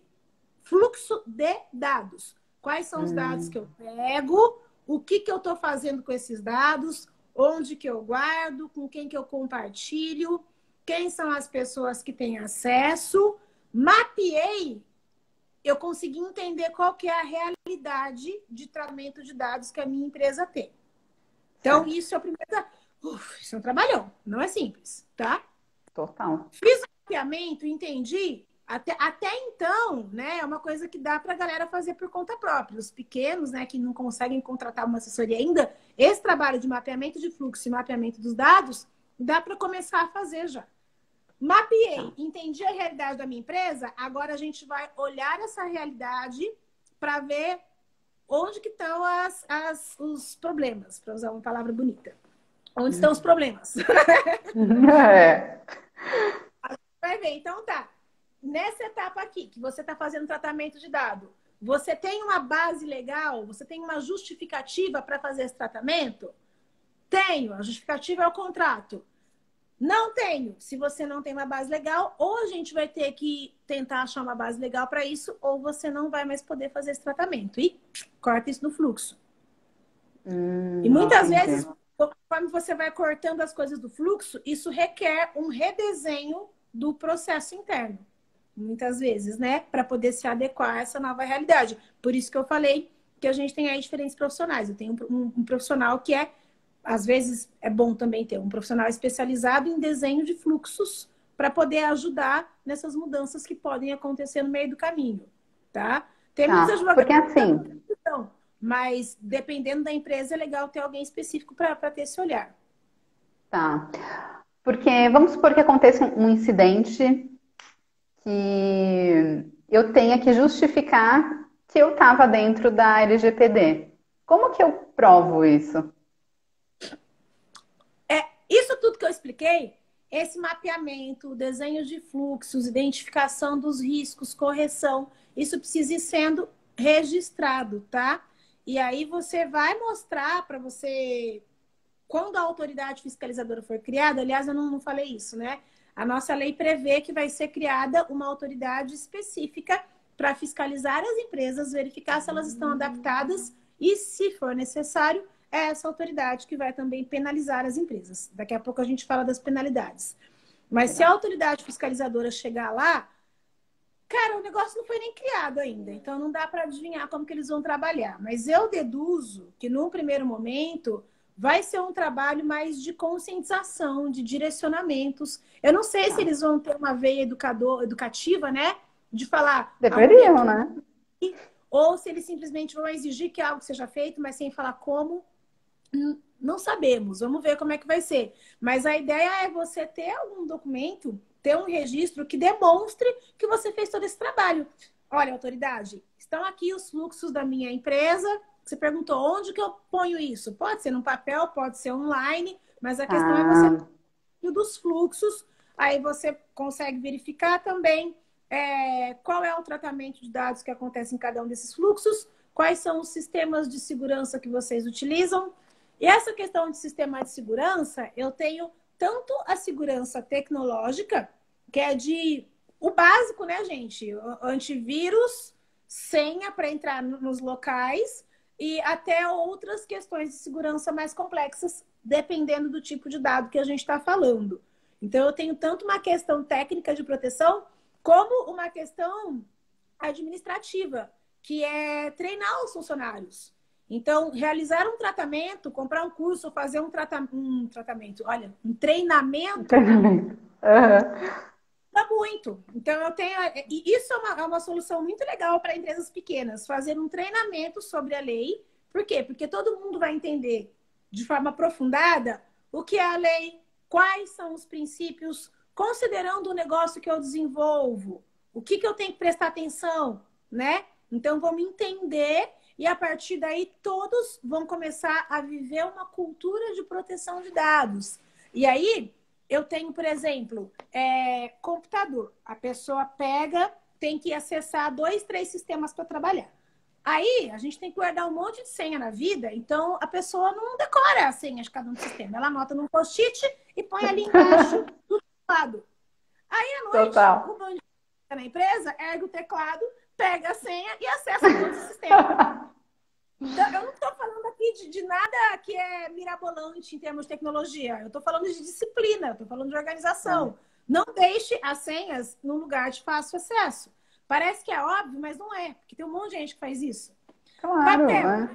fluxo de dados. Quais são os dados que eu pego, o que eu estou fazendo com esses dados, onde que eu guardo, com quem que eu compartilho, quem são as pessoas que têm acesso. Mapeei, eu consegui entender qual que é a realidade de tratamento de dados que a minha empresa tem. Então, Certo. isso é o primeiro. Isso é um trabalhão, não é simples, tá? Total. Fiz o mapeamento, entendi. Até então, né, é uma coisa que dá para a galera fazer por conta própria. Os pequenos, né, que não conseguem contratar uma assessoria ainda, esse trabalho de mapeamento de fluxo e mapeamento dos dados, dá para começar a fazer já. Mapeei, Tá. entendi a realidade da minha empresa, agora a gente vai olhar essa realidade para ver onde que estão os problemas, para usar uma palavra bonita. Onde estão os problemas? É. Vai ver, então tá. Nessa etapa aqui, que você está fazendo tratamento de dado, você tem uma base legal? Você tem uma justificativa para fazer esse tratamento? Tenho. A justificativa é o contrato. Não tenho. Se você não tem uma base legal, ou a gente vai ter que tentar achar uma base legal para isso, ou você não vai mais poder fazer esse tratamento. E corta isso no fluxo. E muitas vezes, Entendi. conforme você vai cortando as coisas do fluxo, isso requer um redesenho do processo interno. Muitas vezes, né? Para poder se adequar a essa nova realidade. Por isso que eu falei que a gente tem aí diferentes profissionais. Eu tenho um profissional que às vezes, é bom também ter um profissional especializado em desenho de fluxos para poder ajudar nessas mudanças que podem acontecer no meio do caminho, tá? Tem muitos Tá. advogados Porque assim, que não, mas dependendo da empresa é legal ter alguém específico para ter esse olhar. tá. Porque vamos supor que aconteça um incidente que eu tenha que justificar que eu estava dentro da LGPD. Como que eu provo isso? Isso tudo que eu expliquei, esse mapeamento, desenho de fluxos, identificação dos riscos, correção, isso precisa ir sendo registrado, tá? E aí você vai mostrar para você, quando a autoridade fiscalizadora for criada, aliás, eu não falei isso, né? A nossa lei prevê que vai ser criada uma autoridade específica para fiscalizar as empresas, verificar se elas estão adaptadas e, se for necessário, é essa autoridade que vai também penalizar as empresas. Daqui a pouco a gente fala das penalidades. Mas se a Legal. autoridade fiscalizadora chegar lá, cara, o negócio não foi nem criado ainda, então não dá para adivinhar como que eles vão trabalhar. Mas eu deduzo que, num primeiro momento, vai ser um trabalho mais de conscientização, de direcionamentos. Eu não sei se Tá. eles vão ter uma veia educativa, né? De falar, arrume Deveriam, aqui, né? ou se eles simplesmente vão exigir que algo seja feito, mas sem falar como. Não sabemos, vamos ver como é que vai ser. Mas a ideia é você ter algum documento, ter um registro que demonstre que você fez todo esse trabalho. Olha, autoridade, estão aqui os fluxos da minha empresa. Você perguntou onde que eu ponho isso? Pode ser no papel, pode ser online, mas a questão é você Ah, ter dos fluxos. Aí você consegue verificar também qual é o tratamento de dados que acontece em cada um desses fluxos, quais são os sistemas de segurança que vocês utilizam. E essa questão de sistema de segurança, eu tenho tanto a segurança tecnológica, que é o básico, né, gente? Antivírus, senha para entrar nos locais e até outras questões de segurança mais complexas, dependendo do tipo de dado que a gente está falando. Então, eu tenho tanto uma questão técnica de proteção, como uma questão administrativa, que é treinar os funcionários. Então, realizar um tratamento, comprar um curso, fazer um tratamento, olha, um treinamento, dá muito. Então, eu tenho. E isso é uma solução muito legal para empresas pequenas, fazer um treinamento sobre a lei. Por quê? Porque todo mundo vai entender de forma aprofundada o que é a lei, quais são os princípios, considerando o negócio que eu desenvolvo, o que eu tenho que prestar atenção, né? Então, vamos entender e, a partir daí, todos vão começar a viver uma cultura de proteção de dados. E aí, eu tenho, por exemplo, computador. A pessoa pega, tem que acessar 2, 3 sistemas para trabalhar. Aí, a gente tem que guardar um monte de senha na vida, então a pessoa não decora a senha de cada um do sistema. Ela anota num post-it e põe ali embaixo do lado. Aí, à noite, o bandido na empresa ergue o teclado, pega a senha e acessa todos os sistemas. Então, eu não estou falando aqui de nada que é mirabolante em termos de tecnologia. Eu estou falando de disciplina, eu estou falando de organização. Não deixe as senhas num lugar de fácil acesso. Parece que é óbvio, mas não é. Porque tem um monte de gente que faz isso. Claro, papel.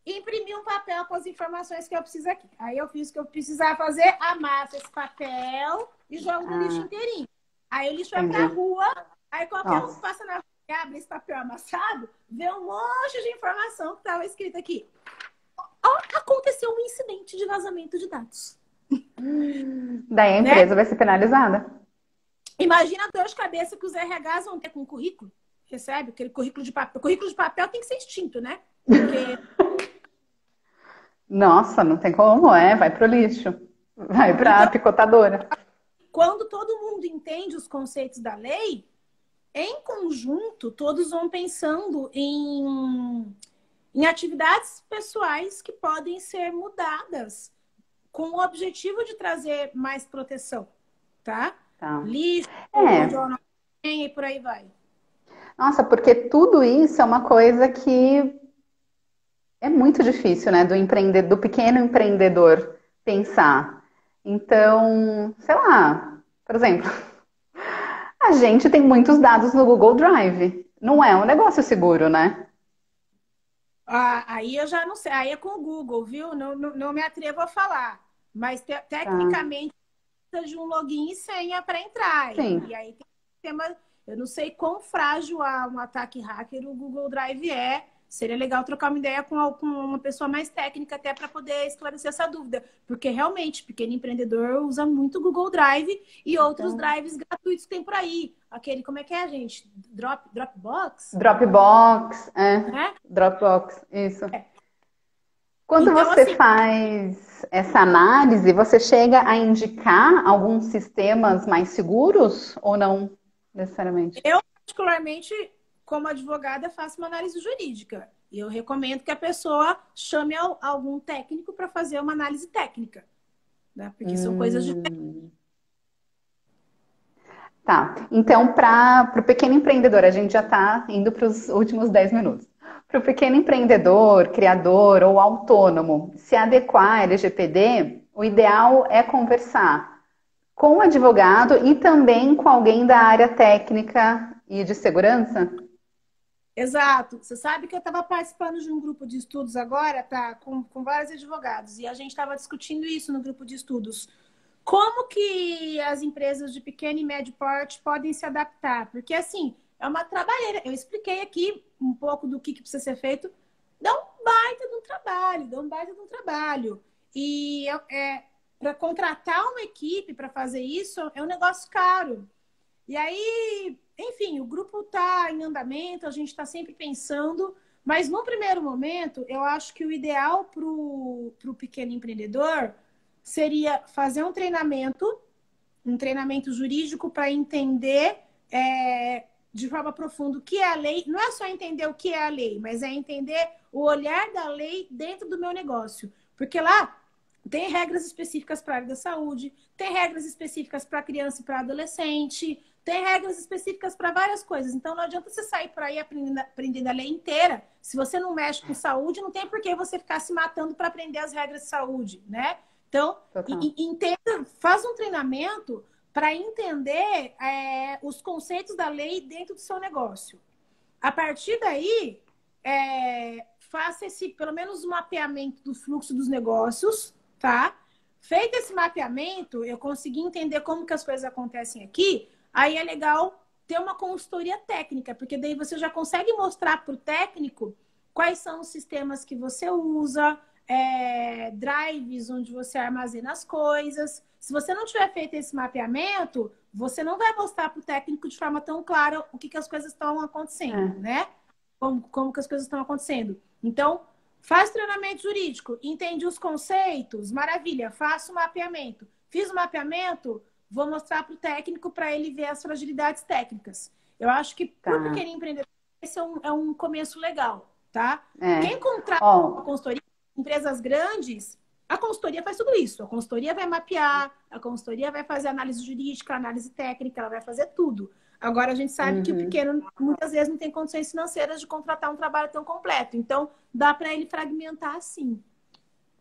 Imprimir um papel com as informações que eu preciso aqui. Aí eu fiz o que eu precisava fazer, amasso esse papel e jogo no lixo inteirinho. Aí o lixo vai pra rua, aí qualquer um que passa na rua e abre esse papel amassado, vê um monte de informação que estava escrita aqui. Aconteceu um incidente de vazamento de dados. Daí a empresa vai ser penalizada. Imagina a dor de cabeça que os RHs vão ter com o currículo. Recebe aquele currículo de papel. O currículo de papel tem que ser extinto, né? Porque... Nossa, não tem como, vai pro lixo. Vai pra picotadora. Quando todo mundo entende os conceitos da lei, em conjunto, todos vão pensando em atividades pessoais que podem ser mudadas com o objetivo de trazer mais proteção, tá? Lixo, e por aí vai. Nossa, porque tudo isso é uma coisa que é muito difícil, né? Do pequeno empreendedor pensar. Então, sei lá, por exemplo, a gente tem muitos dados no Google Drive. Não é um negócio seguro, né? Aí eu já não sei. Aí é com o Google, viu? Não me atrevo a falar. Mas tecnicamente precisa de um login e senha para entrar. Sim. E aí tem sistema. Eu não sei quão frágil um ataque hacker o Google Drive é. Seria legal trocar uma ideia com uma pessoa mais técnica até para poder esclarecer essa dúvida. Porque realmente, pequeno empreendedor usa muito o Google Drive e outros drives gratuitos que tem por aí. Aquele, como é que é, gente? Dropbox? Dropbox, Dropbox, isso. Quando então, você assim, faz essa análise, você chega a indicar alguns sistemas mais seguros ou não necessariamente? Eu, particularmente, como advogada, faço uma análise jurídica. E eu recomendo que a pessoa chame algum técnico para fazer uma análise técnica. Né? Porque são coisas diferentes. Tá. Então, para o pequeno empreendedor, a gente já está indo para os últimos 10 minutos. Para o pequeno empreendedor, criador ou autônomo se adequar à LGPD, o ideal é conversar com o advogado e também com alguém da área técnica e de segurança? Exato. Você sabe que eu estava participando de um grupo de estudos agora, tá? Com vários advogados. E a gente estava discutindo isso no grupo de estudos. Como que as empresas de pequeno e médio porte podem se adaptar? Porque, assim, é uma trabalheira. Eu expliquei aqui um pouco do que precisa ser feito. Dá um baita de um trabalho. E para contratar uma equipe para fazer isso é um negócio caro. E aí, enfim, o grupo está em andamento, a gente está sempre pensando, mas no primeiro momento, eu acho que o ideal para o pequeno empreendedor seria fazer um treinamento jurídico para entender de forma profunda o que é a lei. Não é só entender o que é a lei, mas é entender o olhar da lei dentro do meu negócio. Porque lá tem regras específicas para a área da saúde, tem regras específicas para criança e para adolescente, tem regras específicas para várias coisas. Então, não adianta você sair por aí aprendendo a lei inteira. Se você não mexe com saúde, não tem por que você ficar se matando para aprender as regras de saúde, né? Então, entenda, faz um treinamento para entender os conceitos da lei dentro do seu negócio. A partir daí, faça pelo menos um mapeamento do fluxo dos negócios, tá? Feito esse mapeamento, eu consegui entender como que as coisas acontecem aqui, aí é legal ter uma consultoria técnica, porque daí você já consegue mostrar para o técnico quais são os sistemas que você usa, drives onde você armazena as coisas. Se você não tiver feito esse mapeamento, você não vai mostrar para o técnico de forma tão clara o que as coisas estão acontecendo, né? Como que as coisas estão acontecendo. Então, faz treinamento jurídico, entende os conceitos, maravilha, faça o mapeamento. Fiz o mapeamento, vou mostrar para o técnico para ele ver as fragilidades técnicas. Eu acho que para o pequeno empreendedor, esse é um começo legal, tá? Quem contrata uma consultoria, empresas grandes, a consultoria faz tudo isso. A consultoria vai mapear, a consultoria vai fazer análise jurídica, análise técnica, ela vai fazer tudo. Agora, a gente sabe que o pequeno, muitas vezes, não tem condições financeiras de contratar um trabalho tão completo. Então, dá para ele fragmentar, sim.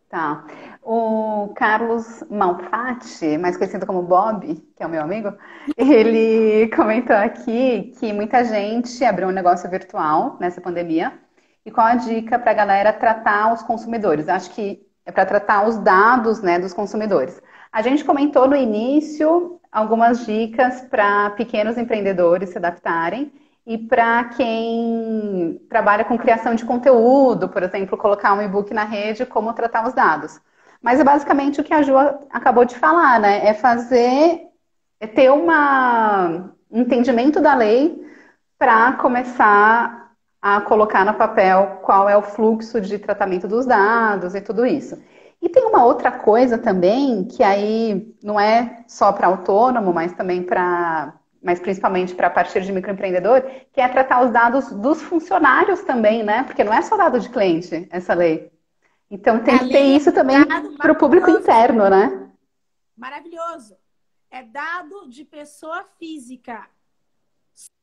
Tá. O Carlos Malfatti, mais conhecido como Bob, que é o meu amigo, ele comentou aqui que muita gente abriu um negócio virtual nessa pandemia. E qual a dica para a galera tratar os consumidores? Acho que é para tratar os dados, né, dos consumidores. A gente comentou no início algumas dicas para pequenos empreendedores se adaptarem e para quem trabalha com criação de conteúdo, por exemplo, colocar um e-book na rede, como tratar os dados. Mas é basicamente o que a Ju acabou de falar, né? É ter um entendimento da lei para começar a colocar no papel qual é o fluxo de tratamento dos dados e tudo isso. E tem uma outra coisa também, que aí não é só para autônomo, mas também mas principalmente para a partir de microempreendedor, que é tratar os dados dos funcionários também, né? Porque não é só dado de cliente, essa lei. Então tem que ter isso também para o público interno, né? Maravilhoso. É dado de pessoa física.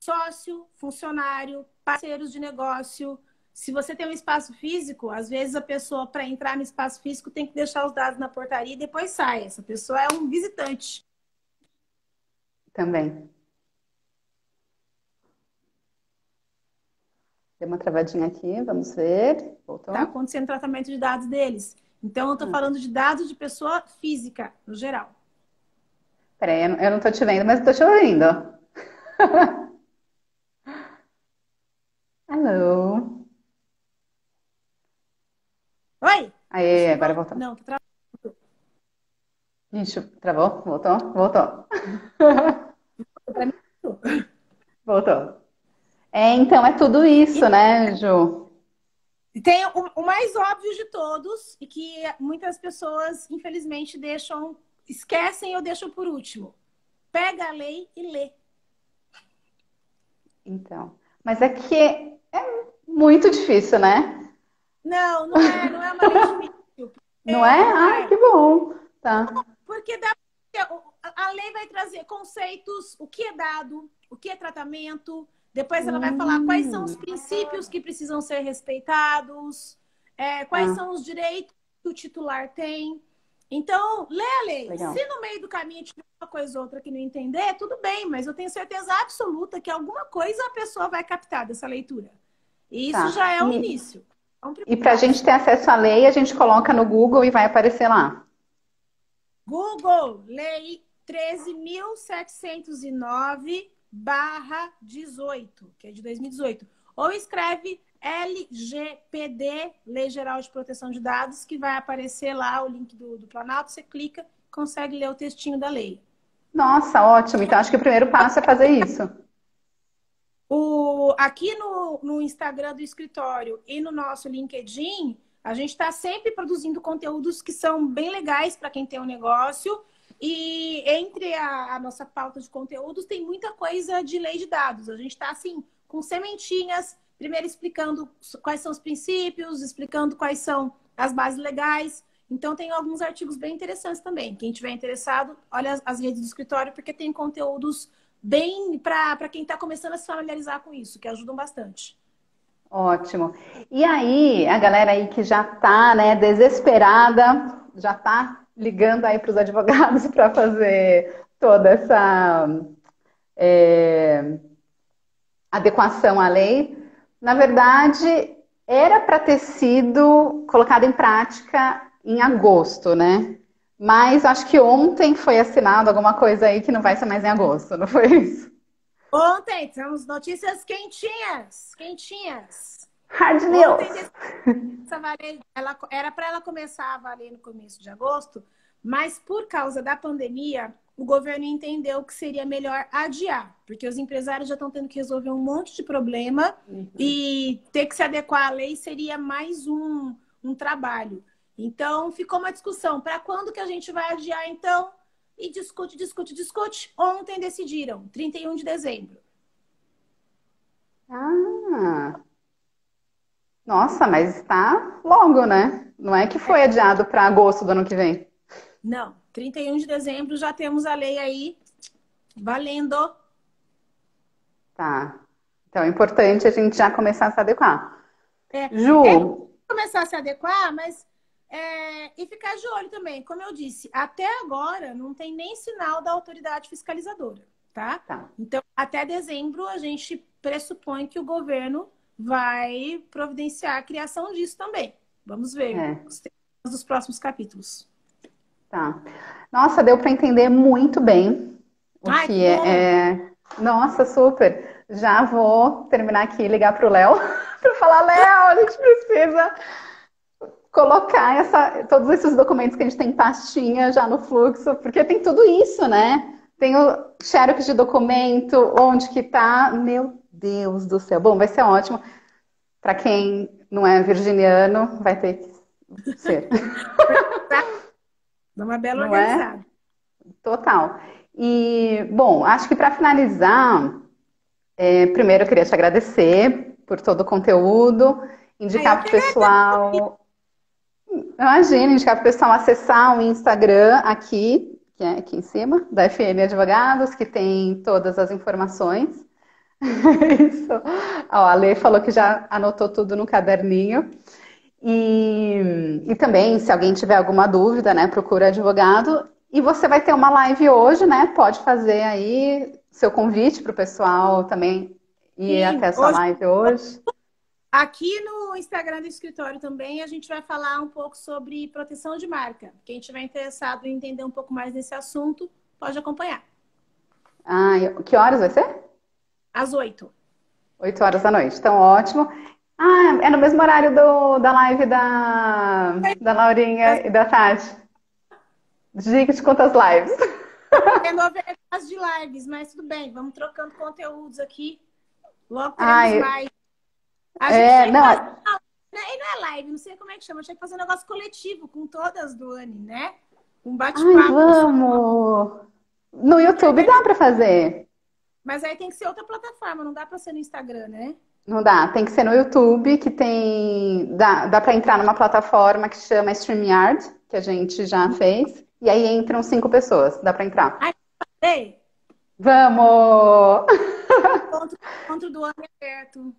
Sócio, funcionário, parceiros de negócio. Se você tem um espaço físico, às vezes a pessoa, para entrar no espaço físico, tem que deixar os dados na portaria e depois sai. Essa pessoa é um visitante. Também. Deu uma travadinha aqui, vamos ver. Voltou. Está acontecendo tratamento de dados deles. Então, eu estou falando de dados de pessoa física, no geral. Peraí, eu não estou te vendo, mas estou te ouvindo. Alô? Oi? Aê, agora voltou. Não, tá travando. Ixi, travou? Voltou? Voltou. Voltou. Então é tudo isso, né, Ju? Tem o mais óbvio de todos, e que muitas pessoas, infelizmente, esquecem ou deixam por último. Pega a lei e lê. Então, mas é que é muito difícil, né? Não é uma lei difícil. Não é? Ah, que bom. Tá. Porque a lei vai trazer conceitos, o que é dado, o que é tratamento. Depois ela vai falar quais são os princípios que precisam ser respeitados, quais são os direitos que o titular tem. Então, lê a lei. Legal. Se no meio do caminho tiver uma coisa ou outra que não entender, tudo bem, mas eu tenho certeza absoluta que alguma coisa a pessoa vai captar dessa leitura. E isso já é o início. E para a gente ter acesso à lei, a gente coloca no Google e vai aparecer lá. Google, Lei 13.709/18, que é de 2018. Ou escreve LGPD, Lei Geral de Proteção de Dados, que vai aparecer lá o link do Planalto, você clica, consegue ler o textinho da lei. Nossa, ótimo. Então acho que o primeiro passo é fazer isso. Aqui no Instagram do escritório e no nosso LinkedIn, a gente está sempre produzindo conteúdos que são bem legais para quem tem um negócio. E entre a nossa pauta de conteúdos tem muita coisa de lei de dados. A gente está assim, com sementinhas, primeiro explicando quais são os princípios, explicando quais são as bases legais. Então tem alguns artigos bem interessantes também. Quem tiver interessado, olha as redes do escritório, porque tem conteúdos bem para quem está começando a se familiarizar com isso, que ajudam bastante. Ótimo. E aí, a galera aí que já tá, né, desesperada, já tá ligando aí para os advogados para fazer toda essa adequação à lei, na verdade, era para ter sido colocado em prática em agosto, né? Mas acho que ontem foi assinado alguma coisa aí que não vai ser mais em agosto, não foi isso? Ontem temos notícias quentinhas, quentinhas. Hard Ontem news. era para ela começar a valer no começo de agosto, mas por causa da pandemia, o governo entendeu que seria melhor adiar, porque os empresários já estão tendo que resolver um monte de problema e ter que se adequar à lei seria mais um trabalho. Então, ficou uma discussão. Para quando que a gente vai adiar, então? E discute, discute, discute. Ontem decidiram, 31 de dezembro. Ah, nossa, mas está logo, né? Não é que foi adiado para agosto do ano que vem. Não, 31 de dezembro já temos a lei aí valendo. Tá. Então é importante a gente já começar a se adequar. É Ju, começar a se adequar, mas e ficar de olho também. Como eu disse, até agora não tem nem sinal da autoridade fiscalizadora, tá? tá. Então, até dezembro a gente pressupõe que o governo vai providenciar a criação disso também. Vamos ver os temas dos próximos capítulos. Tá. Nossa, deu para entender muito bem o Ai, que é. Nossa, super. Já vou terminar aqui e ligar para o Léo para falar, Léo, a gente precisa colocar todos esses documentos que a gente tem em pastinha já no fluxo, porque tem tudo isso, né? Tem o xerox de documento, onde que tá. Meu Deus do céu. Bom, vai ser ótimo. Para quem não é virginiano, vai ter que ser. Dá uma bela Não organizada. é? Total. E, bom, acho que para finalizar, primeiro eu queria te agradecer por todo o conteúdo, indicar para o pessoal. Imagina, indicar para o pessoal acessar o Instagram aqui, que é aqui em cima, da FN Advogados, que tem todas as informações. Isso. Ó, a Lê falou que já anotou tudo no caderninho. E também, se alguém tiver alguma dúvida, né, procura advogado. E você vai ter uma live hoje, né? Pode fazer aí seu convite para o pessoal também ir até a sua live hoje. Aqui no Instagram do escritório também a gente vai falar um pouco sobre proteção de marca. Quem estiver interessado em entender um pouco mais desse assunto, pode acompanhar. Ah, que horas vai ser? Às 8. 8 horas da noite. Então, ótimo. Ah, é no mesmo horário da live da Laurinha e da Tati. Dica de quantas lives? É novidades de lives, mas tudo bem. Vamos trocando conteúdos aqui. Logo teremos mais. A gente não é live, não sei como é que chama. Tinha que fazer um negócio coletivo com todas do Anne, né? Um bate-papo. Vamos! No YouTube dá para fazer. Mas aí tem que ser outra plataforma, não dá para ser no Instagram, né? Não dá, tem que ser no YouTube, que tem. Dá para entrar numa plataforma que chama StreamYard, que a gente já fez. E aí entram 5 pessoas. Dá para entrar. Ei! Vamos! Encontro do Anne aberto.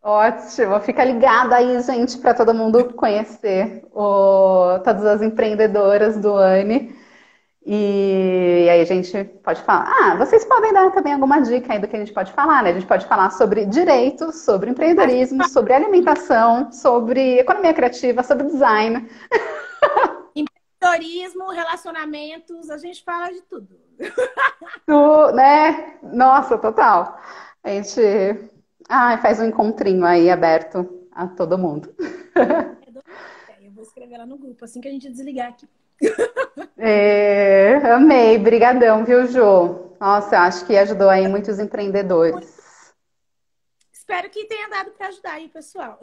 Ótimo, fica ligado aí, gente, para todo mundo conhecer todas as empreendedoras do Anne. E aí a gente pode falar. Vocês podem dar também alguma dica aí do que a gente pode falar, né? A gente pode falar sobre direito, sobre empreendedorismo, sobre alimentação, sobre economia criativa, sobre design. Empreendedorismo, relacionamentos, a gente fala de tudo. Né? Nossa, total. A gente faz um encontrinho aí aberto a todo mundo. Eu vou escrever lá no grupo, assim que a gente desligar aqui. Amei, brigadão, viu, Jô? Nossa, eu acho que ajudou aí muitos empreendedores. Espero que tenha dado para ajudar aí, pessoal.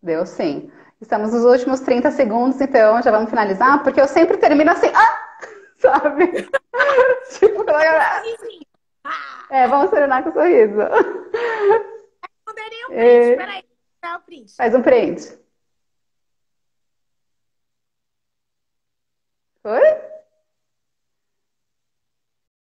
Deu sim. Estamos nos últimos 30 segundos, então já vamos finalizar, porque eu sempre termino assim, sabe? Tipo, Sorrisinho. Ah, vamos serenar com sorriso. não dei nem o print. É, Peraí, dá o print. faz um print. Foi?